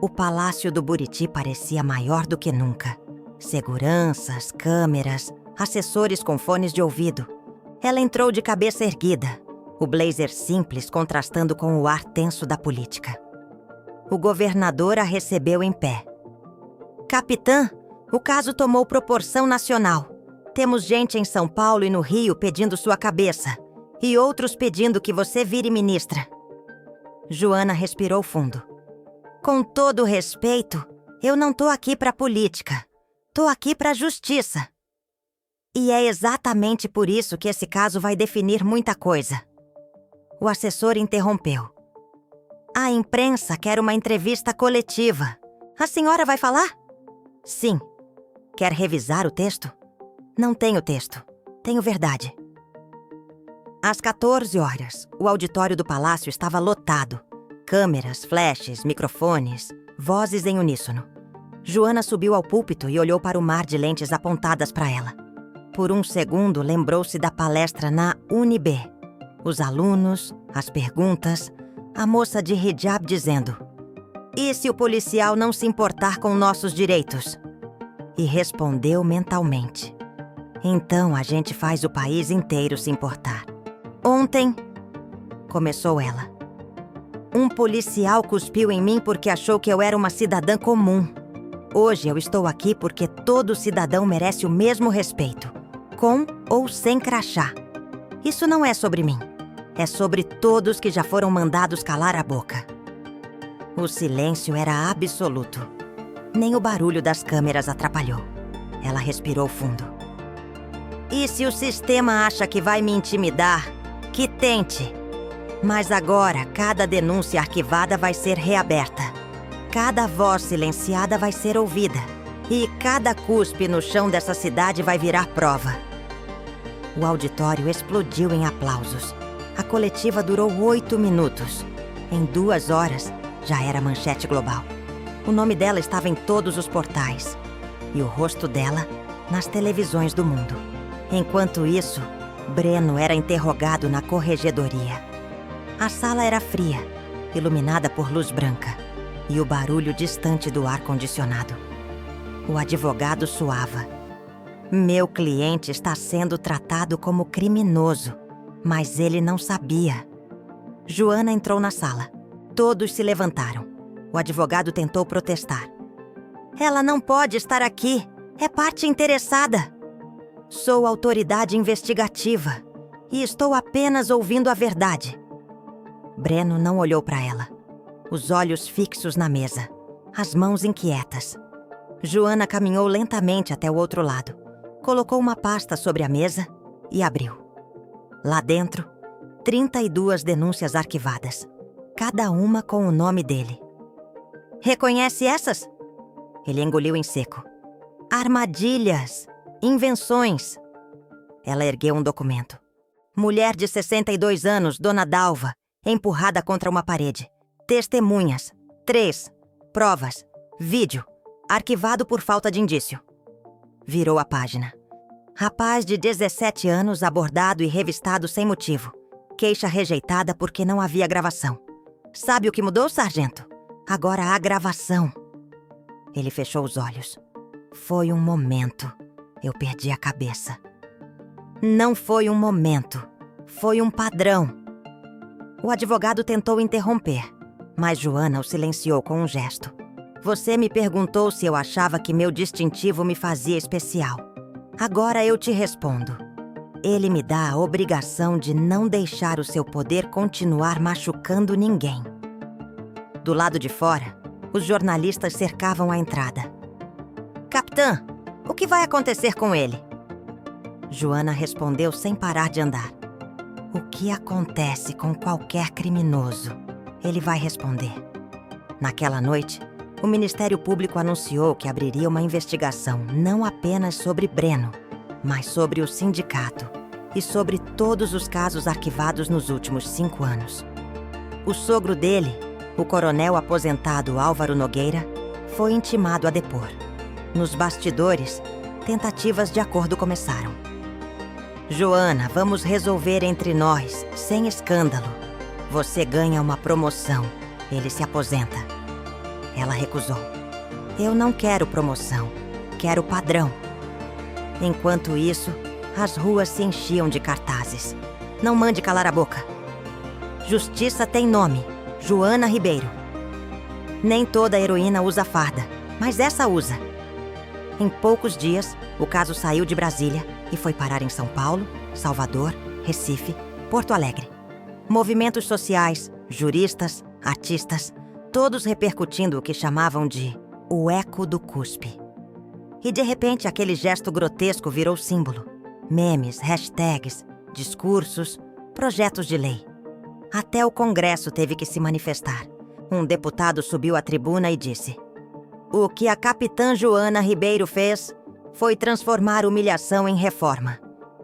O palácio do Buriti parecia maior do que nunca. Seguranças, câmeras, assessores com fones de ouvido. Ela entrou de cabeça erguida, o blazer simples contrastando com o ar tenso da política. O governador a recebeu em pé. Capitã, o caso tomou proporção nacional. Temos gente em São Paulo e no Rio pedindo sua cabeça, e outros pedindo que você vire ministra. Joana respirou fundo. Com todo respeito, eu não tô aqui pra política. Tô aqui pra justiça. E é exatamente por isso que esse caso vai definir muita coisa. O assessor interrompeu. A imprensa quer uma entrevista coletiva. A senhora vai falar? Sim. Quer revisar o texto? Não tenho texto. Tenho verdade. Às 14 horas, o auditório do palácio estava lotado. Câmeras, flashes, microfones, vozes em uníssono. Joana subiu ao púlpito e olhou para o mar de lentes apontadas para ela. Por um segundo, lembrou-se da palestra na UniB. Os alunos, as perguntas, a moça de hijab dizendo: "E se o policial não se importar com nossos direitos?" E respondeu mentalmente: "Então a gente faz o país inteiro se importar." Ontem, começou ela, um policial cuspiu em mim porque achou que eu era uma cidadã comum. Hoje eu estou aqui porque todo cidadão merece o mesmo respeito, com ou sem crachá. Isso não é sobre mim. É sobre todos que já foram mandados calar a boca. O silêncio era absoluto. Nem o barulho das câmeras atrapalhou. Ela respirou fundo. E se o sistema acha que vai me intimidar, que tente. Mas agora, cada denúncia arquivada vai ser reaberta. Cada voz silenciada vai ser ouvida. E cada cuspe no chão dessa cidade vai virar prova. O auditório explodiu em aplausos. A coletiva durou 8 minutos. Em 2 horas, já era manchete global. O nome dela estava em todos os portais. E o rosto dela nas televisões do mundo. Enquanto isso, Breno era interrogado na corregedoria. A sala era fria, iluminada por luz branca, e o barulho distante do ar-condicionado. O advogado suava. Meu cliente está sendo tratado como criminoso, mas ele não sabia. Joana entrou na sala. Todos se levantaram. O advogado tentou protestar. Ela não pode estar aqui. É parte interessada. Sou autoridade investigativa e estou apenas ouvindo a verdade. Breno não olhou para ela. Os olhos fixos na mesa, as mãos inquietas. Joana caminhou lentamente até o outro lado, colocou uma pasta sobre a mesa e abriu. Lá dentro, 32 denúncias arquivadas, cada uma com o nome dele. Reconhece essas? Ele engoliu em seco. Armadilhas, invenções. Ela ergueu um documento. Mulher de 62 anos, Dona Dalva, empurrada contra uma parede. Testemunhas, 3. Provas, vídeo, arquivado por falta de indício. Virou a página. Rapaz de 17 anos abordado e revistado sem motivo. Queixa rejeitada porque não havia gravação. Sabe o que mudou, sargento? Agora há gravação. Ele fechou os olhos. Foi um momento. Eu perdi a cabeça. Não foi um momento. Foi um padrão. O advogado tentou interromper, mas Joana o silenciou com um gesto. Você me perguntou se eu achava que meu distintivo me fazia especial. Agora eu te respondo. Ele me dá a obrigação de não deixar o seu poder continuar machucando ninguém. Do lado de fora, os jornalistas cercavam a entrada. Capitã, o que vai acontecer com ele? Joana respondeu sem parar de andar. O que acontece com qualquer criminoso? Ele vai responder. Naquela noite, o Ministério Público anunciou que abriria uma investigação não apenas sobre Breno, mas sobre o sindicato e sobre todos os casos arquivados nos últimos 5 anos. O sogro dele, o coronel aposentado Álvaro Nogueira, foi intimado a depor. Nos bastidores, tentativas de acordo começaram. Joana, vamos resolver entre nós, sem escândalo. Você ganha uma promoção, ele se aposenta. Ela recusou. Eu não quero promoção, quero padrão. Enquanto isso, as ruas se enchiam de cartazes. Não mande calar a boca. Justiça tem nome, Joana Ribeiro. Nem toda heroína usa farda, mas essa usa. Em poucos dias, o caso saiu de Brasília e foi parar em São Paulo, Salvador, Recife, Porto Alegre. Movimentos sociais, juristas, artistas, todos repercutindo o que chamavam de o eco do cuspe. E de repente aquele gesto grotesco virou símbolo. Memes, hashtags, discursos, projetos de lei. Até o Congresso teve que se manifestar. Um deputado subiu à tribuna e disse: o que a capitã Joana Ribeiro fez foi transformar humilhação em reforma.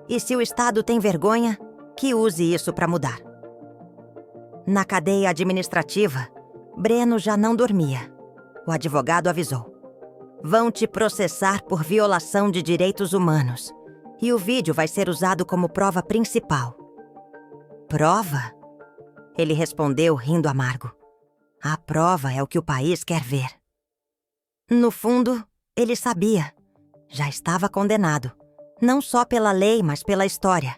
E se o Estado tem vergonha, que use isso para mudar. Na cadeia administrativa, Breno já não dormia. O advogado avisou. Vão te processar por violação de direitos humanos. E o vídeo vai ser usado como prova principal. Prova? Ele respondeu rindo amargo. A prova é o que o país quer ver. No fundo, ele sabia. Já estava condenado. Não só pela lei, mas pela história.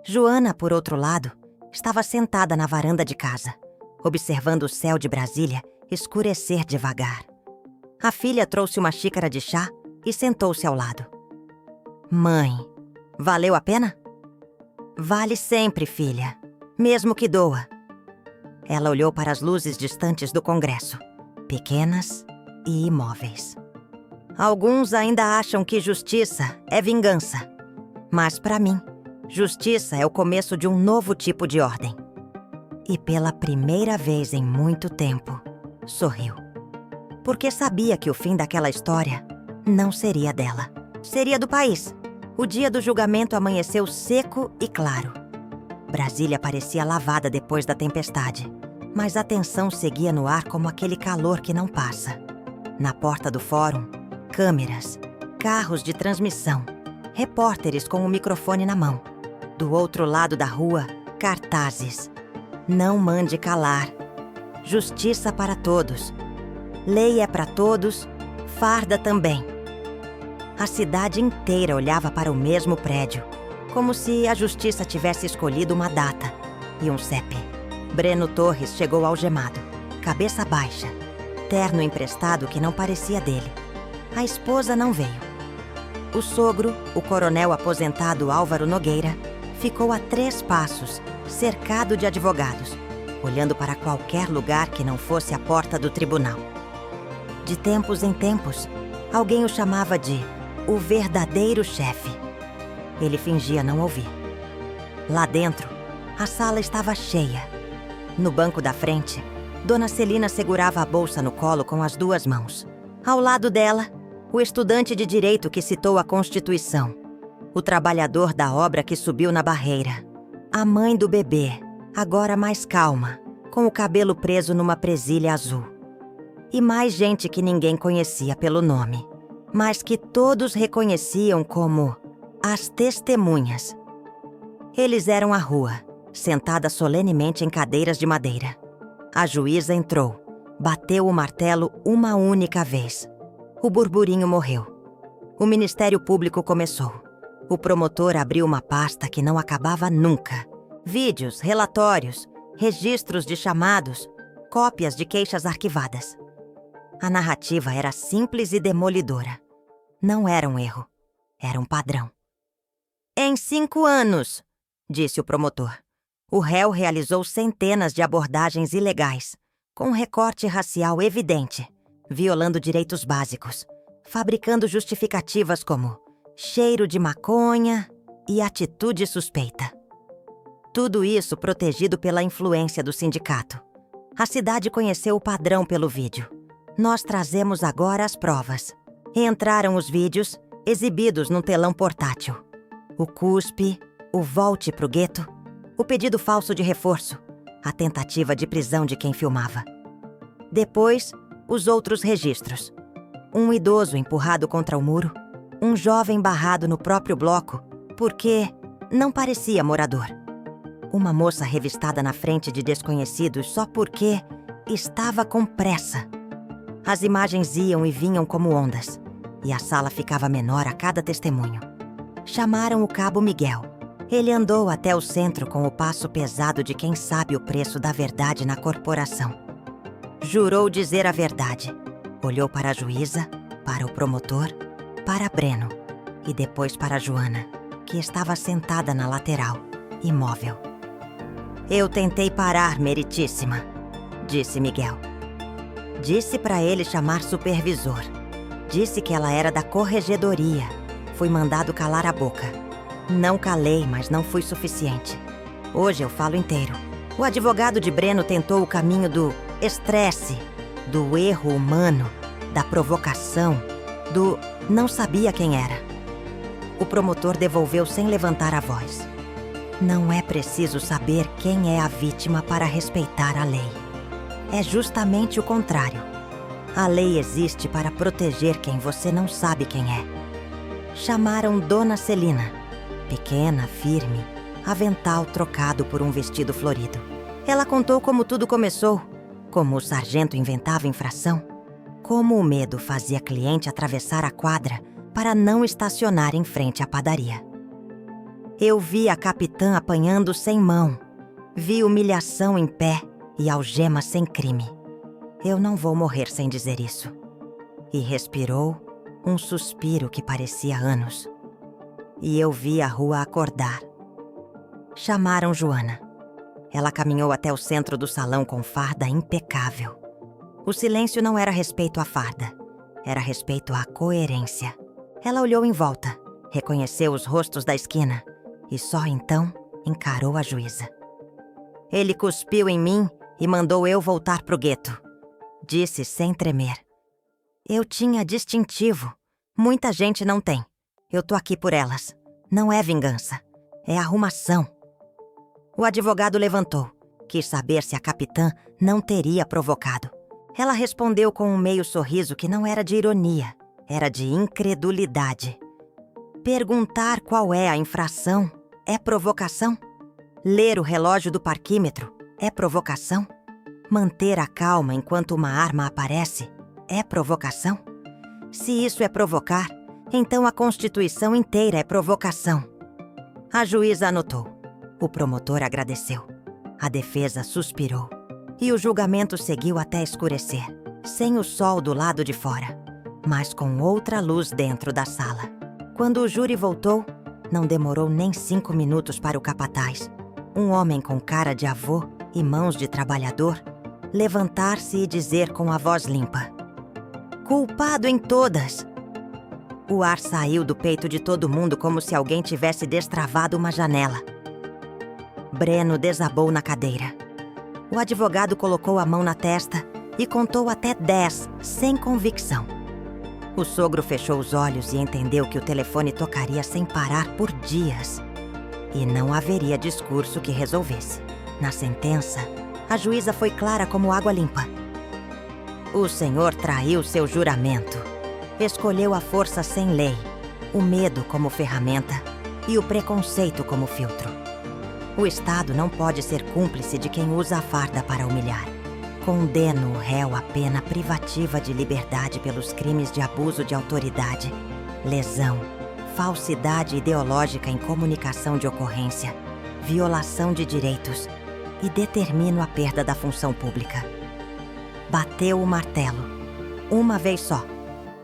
Joana, por outro lado, estava sentada na varanda de casa, observando o céu de Brasília escurecer devagar. A filha trouxe uma xícara de chá e sentou-se ao lado. Mãe, valeu a pena? Vale sempre, filha, mesmo que doa. Ela olhou para as luzes distantes do Congresso, pequenas e imóveis. Alguns ainda acham que justiça é vingança. Mas para mim, justiça é o começo de um novo tipo de ordem. E pela primeira vez em muito tempo, sorriu. Porque sabia que o fim daquela história não seria dela. Seria do país. O dia do julgamento amanheceu seco e claro. Brasília parecia lavada depois da tempestade, mas a tensão seguia no ar como aquele calor que não passa. Na porta do fórum, câmeras, carros de transmissão, repórteres com o microfone na mão. Do outro lado da rua, cartazes. Não mande calar. Justiça para todos. Lei é para todos, farda também. A cidade inteira olhava para o mesmo prédio, como se a justiça tivesse escolhido uma data e um CEP. Breno Torres chegou algemado, cabeça baixa, terno emprestado que não parecia dele. A esposa não veio. O sogro, o coronel aposentado Álvaro Nogueira, ficou a 3 passos, cercado de advogados, olhando para qualquer lugar que não fosse a porta do tribunal. De tempos em tempos, alguém o chamava de o verdadeiro chefe. Ele fingia não ouvir. Lá dentro, a sala estava cheia. No banco da frente, Dona Celina segurava a bolsa no colo com as 2 mãos. Ao lado dela, o estudante de direito que citou a Constituição. O trabalhador da obra que subiu na barreira. A mãe do bebê, agora mais calma, com o cabelo preso numa presilha azul. E mais gente que ninguém conhecia pelo nome, mas que todos reconheciam como As testemunhas. Eles eram à rua, sentadas solenemente em cadeiras de madeira. A juíza entrou, bateu o martelo uma única vez. O burburinho morreu. O Ministério Público começou. O promotor abriu uma pasta que não acabava nunca. Vídeos, relatórios, registros de chamados, cópias de queixas arquivadas. A narrativa era simples e demolidora. Não era um erro, era um padrão. Em 5 anos, disse o promotor, o réu realizou centenas de abordagens ilegais, com um recorte racial evidente, violando direitos básicos, fabricando justificativas como cheiro de maconha e atitude suspeita. Tudo isso protegido pela influência do sindicato. A cidade conheceu o padrão pelo vídeo. Nós trazemos agora as provas. Entraram os vídeos, exibidos num telão portátil. O cuspe, o volte pro gueto, o pedido falso de reforço, a tentativa de prisão de quem filmava. Depois, os outros registros. Um idoso empurrado contra o muro, um jovem barrado no próprio bloco, porque não parecia morador. Uma moça revistada na frente de desconhecidos só porque estava com pressa. As imagens iam e vinham como ondas, e a sala ficava menor a cada testemunho. Chamaram o cabo Miguel. Ele andou até o centro com o passo pesado de quem sabe o preço da verdade na corporação. Jurou dizer a verdade. Olhou para a juíza, para o promotor, para Breno e depois para Joana, que estava sentada na lateral, imóvel. Eu tentei parar, meritíssima, disse Miguel. Disse para ele chamar supervisor. Disse que ela era da corregedoria. Fui mandado calar a boca. Não calei, mas não fui suficiente. Hoje eu falo inteiro. O advogado de Breno tentou o caminho do estresse, do erro humano, da provocação, do não sabia quem era. O promotor devolveu sem levantar a voz. Não é preciso saber quem é a vítima para respeitar a lei. É justamente o contrário. A lei existe para proteger quem você não sabe quem é. Chamaram Dona Celina. Pequena, firme, avental trocado por um vestido florido. Ela contou como tudo começou, como o sargento inventava infração, como o medo fazia cliente atravessar a quadra para não estacionar em frente à padaria. Eu vi a capitã apanhando sem mão, vi humilhação em pé e algemas sem crime. Eu não vou morrer sem dizer isso. E respirou um suspiro que parecia anos. E eu vi a rua acordar. Chamaram Joana. Ela caminhou até o centro do salão com farda impecável. O silêncio não era respeito à farda, era respeito à coerência. Ela olhou em volta, reconheceu os rostos da esquina e só então encarou a juíza. Ele cuspiu em mim e mandou eu voltar pro gueto. Disse sem tremer. Eu tinha distintivo. Muita gente não tem. Eu tô aqui por elas. Não é vingança. É arrumação. O advogado levantou. Quis saber se a capitã não teria provocado. Ela respondeu com um meio sorriso que não era de ironia. Era de incredulidade. Perguntar qual é a infração é provocação? Ler o relógio do parquímetro é provocação? Manter a calma enquanto uma arma aparece é provocação? Se isso é provocar, então a Constituição inteira é provocação. A juíza anotou. O promotor agradeceu. A defesa suspirou. E o julgamento seguiu até escurecer, sem o sol do lado de fora, mas com outra luz dentro da sala. Quando o júri voltou, não demorou nem 5 minutos para o capataz, um homem com cara de avô e mãos de trabalhador, levantar-se e dizer com a voz limpa: culpado em todas! O ar saiu do peito de todo mundo como se alguém tivesse destravado uma janela. Breno desabou na cadeira. O advogado colocou a mão na testa e contou até 10, sem convicção. O sogro fechou os olhos e entendeu que o telefone tocaria sem parar por dias. E não haveria discurso que resolvesse. Na sentença, a juíza foi clara como água limpa. O senhor traiu seu juramento. Escolheu a força sem lei, o medo como ferramenta e o preconceito como filtro. O Estado não pode ser cúmplice de quem usa a farda para humilhar. Condeno o réu à pena privativa de liberdade pelos crimes de abuso de autoridade, lesão, falsidade ideológica em comunicação de ocorrência, violação de direitos e determino a perda da função pública. Bateu o martelo, uma vez só,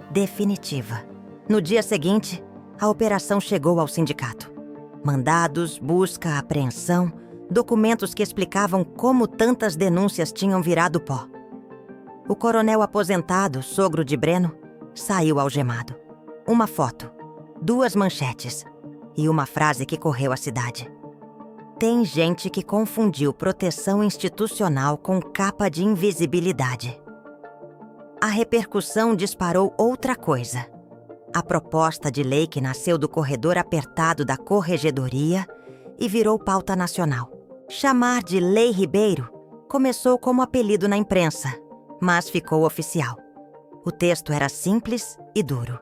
definitiva. No dia seguinte, a operação chegou ao sindicato. Mandados, busca, apreensão, documentos que explicavam como tantas denúncias tinham virado pó. O coronel aposentado, sogro de Breno, saiu algemado. Uma foto, 2 manchetes e uma frase que correu a cidade. Tem gente que confundiu proteção institucional com capa de invisibilidade. A repercussão disparou outra coisa. A proposta de lei que nasceu do corredor apertado da Corregedoria e virou pauta nacional. Chamar de Lei Ribeiro começou como apelido na imprensa, mas ficou oficial. O texto era simples e duro.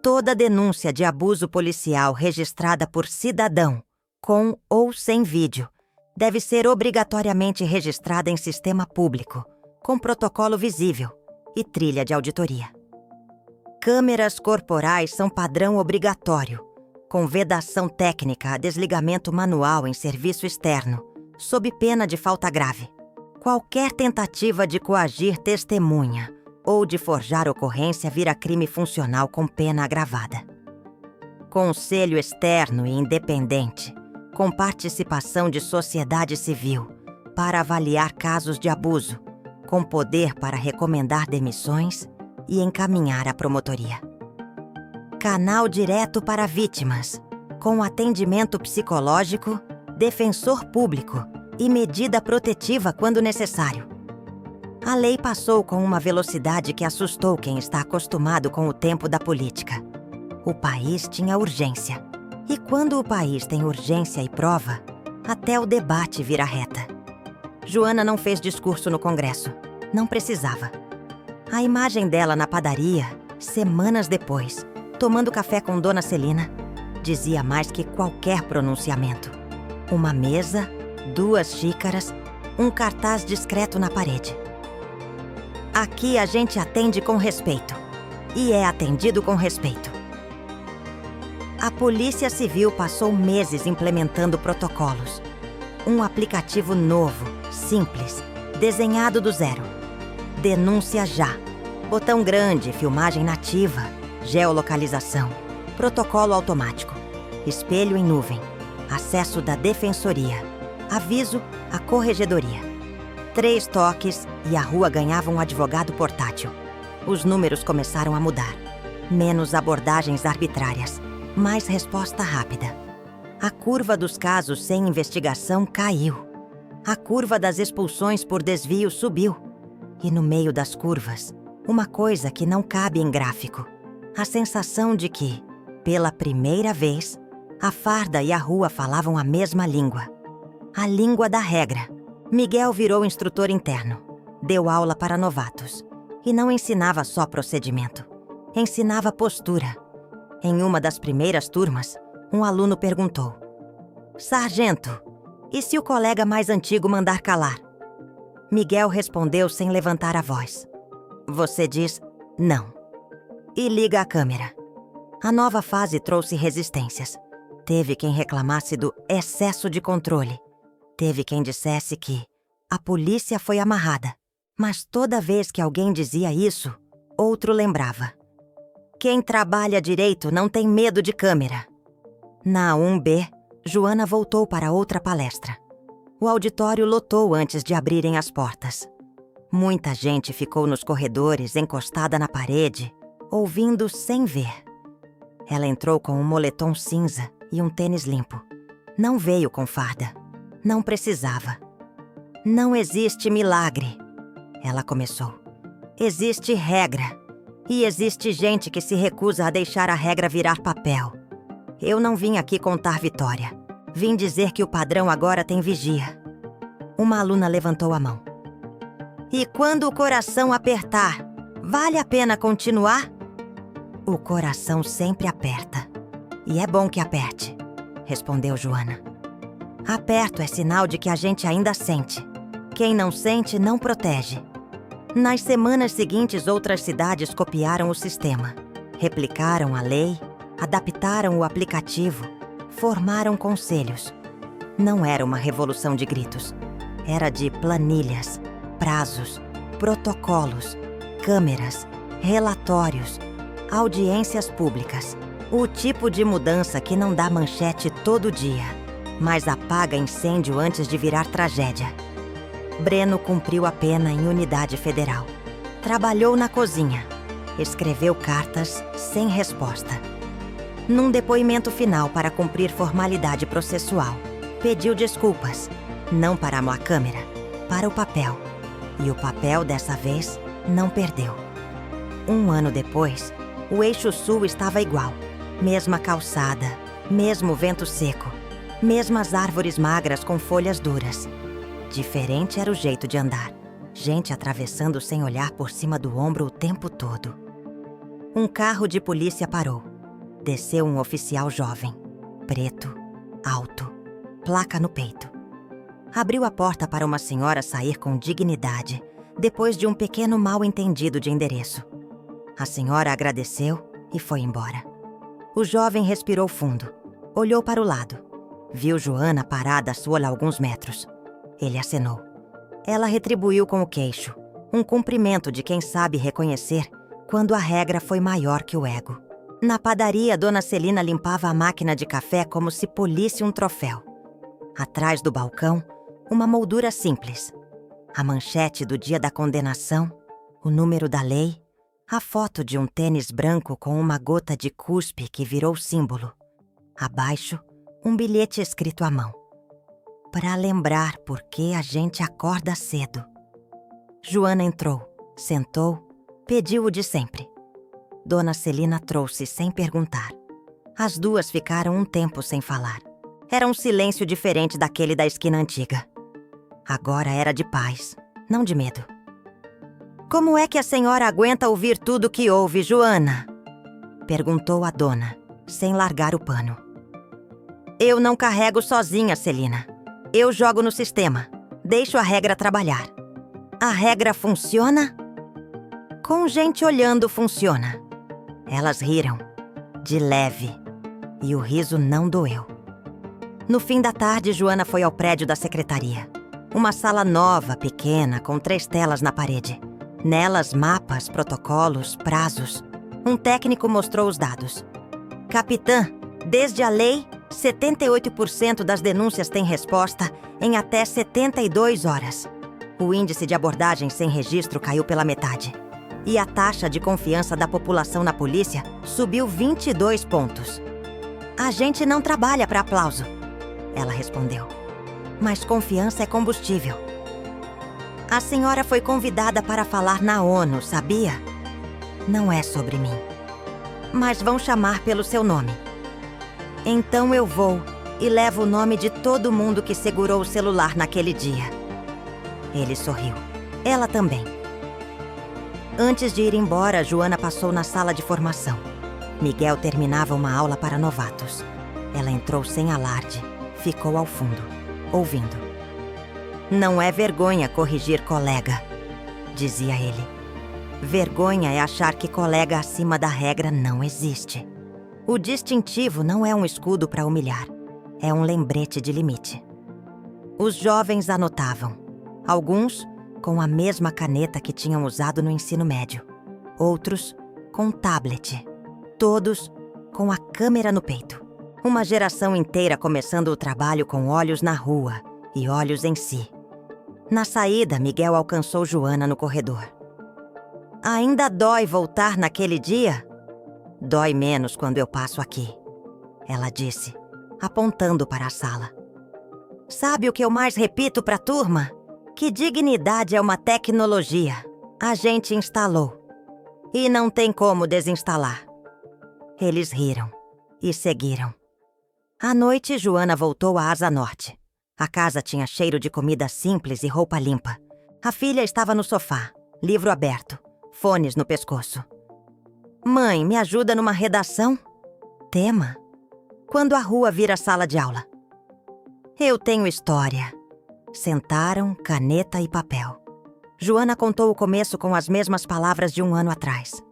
Toda denúncia de abuso policial registrada por cidadão, com ou sem vídeo, deve ser obrigatoriamente registrada em sistema público, com protocolo visível e trilha de auditoria. Câmeras corporais são padrão obrigatório, com vedação técnica a desligamento manual em serviço externo, sob pena de falta grave. Qualquer tentativa de coagir testemunha ou de forjar ocorrência vira crime funcional com pena agravada. Conselho externo e independente, com participação de sociedade civil, para avaliar casos de abuso, com poder para recomendar demissões e encaminhar à promotoria. Canal direto para vítimas, com atendimento psicológico, defensor público e medida protetiva quando necessário. A lei passou com uma velocidade que assustou quem está acostumado com o tempo da política. O país tinha urgência. E quando o país tem urgência e prova, até o debate vira reta. Joana não fez discurso no Congresso. Não precisava. A imagem dela na padaria, semanas depois, tomando café com Dona Celina, dizia mais que qualquer pronunciamento. Uma mesa, 2 xícaras, um cartaz discreto na parede. Aqui a gente atende com respeito. E é atendido com respeito. A Polícia Civil passou meses implementando protocolos. Um aplicativo novo, simples, desenhado do zero. Denúncia já. Botão grande, filmagem nativa, geolocalização, protocolo automático, espelho em nuvem, acesso da Defensoria, aviso à Corregedoria. 3 toques e a rua ganhava um advogado portátil. Os números começaram a mudar. Menos abordagens arbitrárias. Mais resposta rápida. A curva dos casos sem investigação caiu. A curva das expulsões por desvio subiu. E no meio das curvas, uma coisa que não cabe em gráfico. A sensação de que, pela primeira vez, a farda e a rua falavam a mesma língua. A língua da regra. Miguel virou instrutor interno. Deu aula para novatos. E não ensinava só procedimento. Ensinava postura. Em uma das primeiras turmas, um aluno perguntou: "Sargento, e se o colega mais antigo mandar calar?" Miguel respondeu sem levantar a voz: "Você diz não." E liga a câmera. A nova fase trouxe resistências. Teve quem reclamasse do excesso de controle. Teve quem dissesse que a polícia foi amarrada. Mas toda vez que alguém dizia isso, outro lembrava: quem trabalha direito não tem medo de câmera. Na 1B, Joana voltou para outra palestra. O auditório lotou antes de abrirem as portas. Muita gente ficou nos corredores, encostada na parede, ouvindo sem ver. Ela entrou com um moletom cinza e um tênis limpo. Não veio com farda. Não precisava. "Não existe milagre", ela começou. "Existe regra. E existe gente que se recusa a deixar a regra virar papel. Eu não vim aqui contar vitória. Vim dizer que o padrão agora tem vigia." Uma aluna levantou a mão. "E quando o coração apertar, vale a pena continuar?" O coração sempre aperta. E é bom que aperte, respondeu Joana. Aperto é sinal de que a gente ainda sente. Quem não sente, não protege. Nas semanas seguintes, outras cidades copiaram o sistema. Replicaram a lei, adaptaram o aplicativo, formaram conselhos. Não era uma revolução de gritos. Era de planilhas, prazos, protocolos, câmeras, relatórios, audiências públicas. O tipo de mudança que não dá manchete todo dia, mas apaga incêndio antes de virar tragédia. Breno cumpriu a pena em unidade federal. Trabalhou na cozinha. Escreveu cartas sem resposta. Num depoimento final para cumprir formalidade processual, pediu desculpas, não para a câmera, para o papel. E o papel, dessa vez, não perdeu. 1 ano depois, o eixo sul estava igual. Mesma calçada, mesmo vento seco, mesmas árvores magras com folhas duras. Diferente era o jeito de andar. Gente atravessando sem olhar por cima do ombro o tempo todo. Um carro de polícia parou. Desceu um oficial jovem, preto, alto, placa no peito. Abriu a porta para uma senhora sair com dignidade, depois de um pequeno mal-entendido de endereço. A senhora agradeceu e foi embora. O jovem respirou fundo, olhou para o lado. Viu Joana parada a sua alguns metros. Ele acenou. Ela retribuiu com o queixo, um cumprimento de quem sabe reconhecer quando a regra foi maior que o ego. Na padaria, Dona Celina limpava a máquina de café como se polisse um troféu. Atrás do balcão, uma moldura simples. A manchete do dia da condenação, o número da lei, a foto de um tênis branco com uma gota de cuspe que virou símbolo. Abaixo, um bilhete escrito à mão. Para lembrar por que a gente acorda cedo. Joana entrou, sentou, pediu o de sempre. Dona Celina trouxe sem perguntar. As duas ficaram um tempo sem falar. Era um silêncio diferente daquele da esquina antiga. Agora era de paz, não de medo. Como é que a senhora aguenta ouvir tudo que ouve, Joana? Perguntou a dona, sem largar o pano. Eu não carrego sozinha, Celina. Eu jogo no sistema. Deixo a regra trabalhar. A regra funciona? Com gente olhando, funciona. Elas riram, de leve, e o riso não doeu. No fim da tarde, Joana foi ao prédio da secretaria. Uma sala nova, pequena, com 3 telas na parede. Nelas, mapas, protocolos, prazos. Um técnico mostrou os dados. Capitã, desde a lei, 78% das denúncias têm resposta em até 72 horas. O índice de abordagem sem registro caiu pela metade. E a taxa de confiança da população na polícia subiu 22 pontos. A gente não trabalha para aplauso, ela respondeu. Mas confiança é combustível. A senhora foi convidada para falar na ONU, sabia? Não é sobre mim. Mas vão chamar pelo seu nome. Então eu vou e levo o nome de todo mundo que segurou o celular naquele dia. Ele sorriu. Ela também. Antes de ir embora, Joana passou na sala de formação. Miguel terminava uma aula para novatos. Ela entrou sem alarde, ficou ao fundo, ouvindo. Não é vergonha corrigir colega, dizia ele. Vergonha é achar que colega acima da regra não existe. O distintivo não é um escudo para humilhar, é um lembrete de limite. Os jovens anotavam, alguns com a mesma caneta que tinham usado no ensino médio, outros com tablet, todos com a câmera no peito. Uma geração inteira começando o trabalho com olhos na rua e olhos em si. Na saída, Miguel alcançou Joana no corredor. Ainda dói voltar naquele dia? Dói menos quando eu passo aqui, ela disse, apontando para a sala. Sabe o que eu mais repito para a turma? Que dignidade é uma tecnologia. A gente instalou. E não tem como desinstalar. Eles riram e seguiram. À noite, Joana voltou à Asa Norte. A casa tinha cheiro de comida simples e roupa limpa. A filha estava no sofá, livro aberto, fones no pescoço. Mãe, me ajuda numa redação? Tema? Quando a rua vira sala de aula. Eu tenho história. Sentaram, caneta e papel. Joana contou o começo com as mesmas palavras de um ano atrás.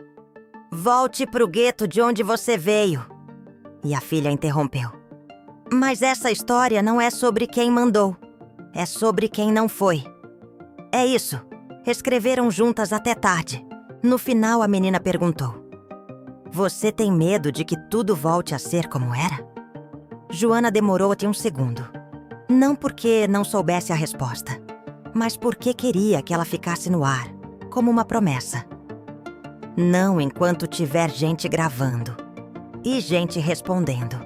Volte pro gueto de onde você veio. E a filha interrompeu. Mas essa história não é sobre quem mandou. É sobre quem não foi. É isso. Escreveram juntas até tarde. No final, a menina perguntou. Você tem medo de que tudo volte a ser como era? Joana demorou até um segundo. Não porque não soubesse a resposta, mas porque queria que ela ficasse no ar, como uma promessa. Não enquanto tiver gente gravando e gente respondendo.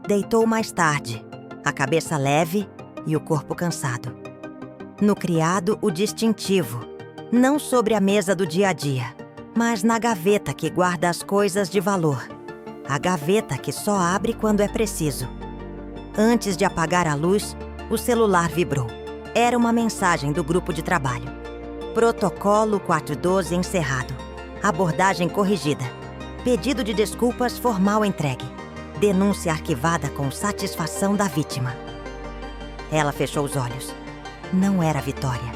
Deitou mais tarde, a cabeça leve e o corpo cansado. No criado, o distintivo, não sobre a mesa do dia a dia, mas na gaveta que guarda as coisas de valor. A gaveta que só abre quando é preciso. Antes de apagar a luz, o celular vibrou. Era uma mensagem do grupo de trabalho. Protocolo 412 encerrado. Abordagem corrigida. Pedido de desculpas formal entregue. Denúncia arquivada com satisfação da vítima. Ela fechou os olhos. Não era vitória.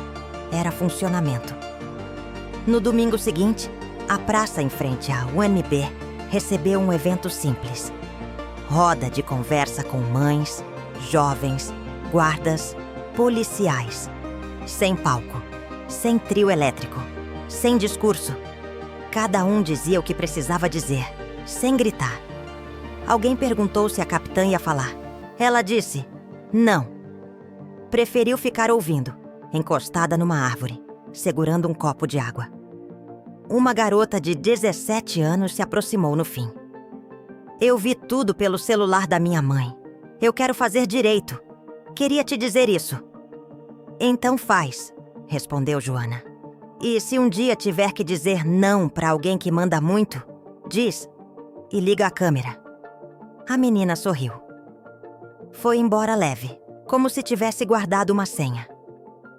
Era funcionamento. No domingo seguinte, a praça em frente à UNB recebeu um evento simples. Roda de conversa com mães, jovens, guardas, policiais. Sem palco, sem trio elétrico, sem discurso. Cada um dizia o que precisava dizer, sem gritar. Alguém perguntou se a capitã ia falar. Ela disse, não. Preferiu ficar ouvindo, encostada numa árvore, segurando um copo de água. Uma garota de 17 anos se aproximou no fim. Eu vi tudo pelo celular da minha mãe. Eu quero fazer direito. Queria te dizer isso. Então faz, respondeu Joana. E se um dia tiver que dizer não para alguém que manda muito, diz e liga a câmera. A menina sorriu. Foi embora leve, como se tivesse guardado uma senha.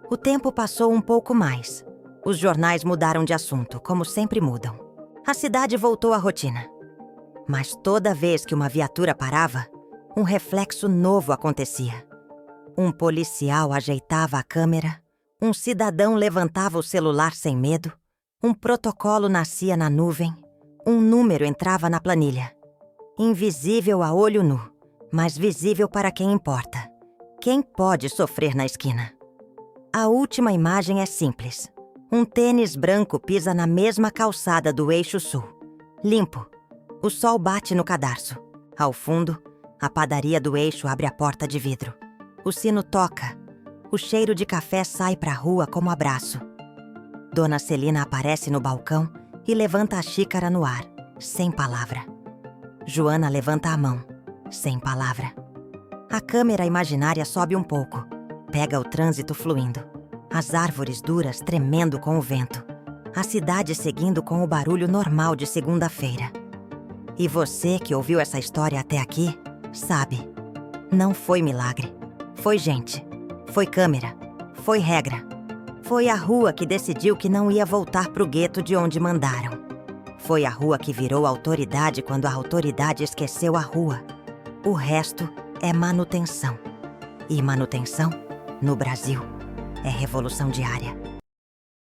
O tempo passou um pouco mais. Os jornais mudaram de assunto, como sempre mudam. A cidade voltou à rotina. Mas toda vez que uma viatura parava, um reflexo novo acontecia. Um policial ajeitava a câmera, um cidadão levantava o celular sem medo, um protocolo nascia na nuvem, um número entrava na planilha. Invisível a olho nu, mas visível para quem importa. Quem pode sofrer na esquina? A última imagem é simples. Um tênis branco pisa na mesma calçada do eixo sul. Limpo. O sol bate no cadarço. Ao fundo, a padaria do eixo abre a porta de vidro. O sino toca. O cheiro de café sai para a rua como abraço. Dona Celina aparece no balcão e levanta a xícara no ar, sem palavra. Joana levanta a mão, sem palavra. A câmera imaginária sobe um pouco. Pega o trânsito fluindo. As árvores duras tremendo com o vento. A cidade seguindo com o barulho normal de segunda-feira. E você que ouviu essa história até aqui, sabe. Não foi milagre. Foi gente. Foi câmera. Foi regra. Foi a rua que decidiu que não ia voltar pro gueto de onde mandaram. Foi a rua que virou autoridade quando a autoridade esqueceu a rua. O resto é manutenção. E manutenção, no Brasil, é revolução diária.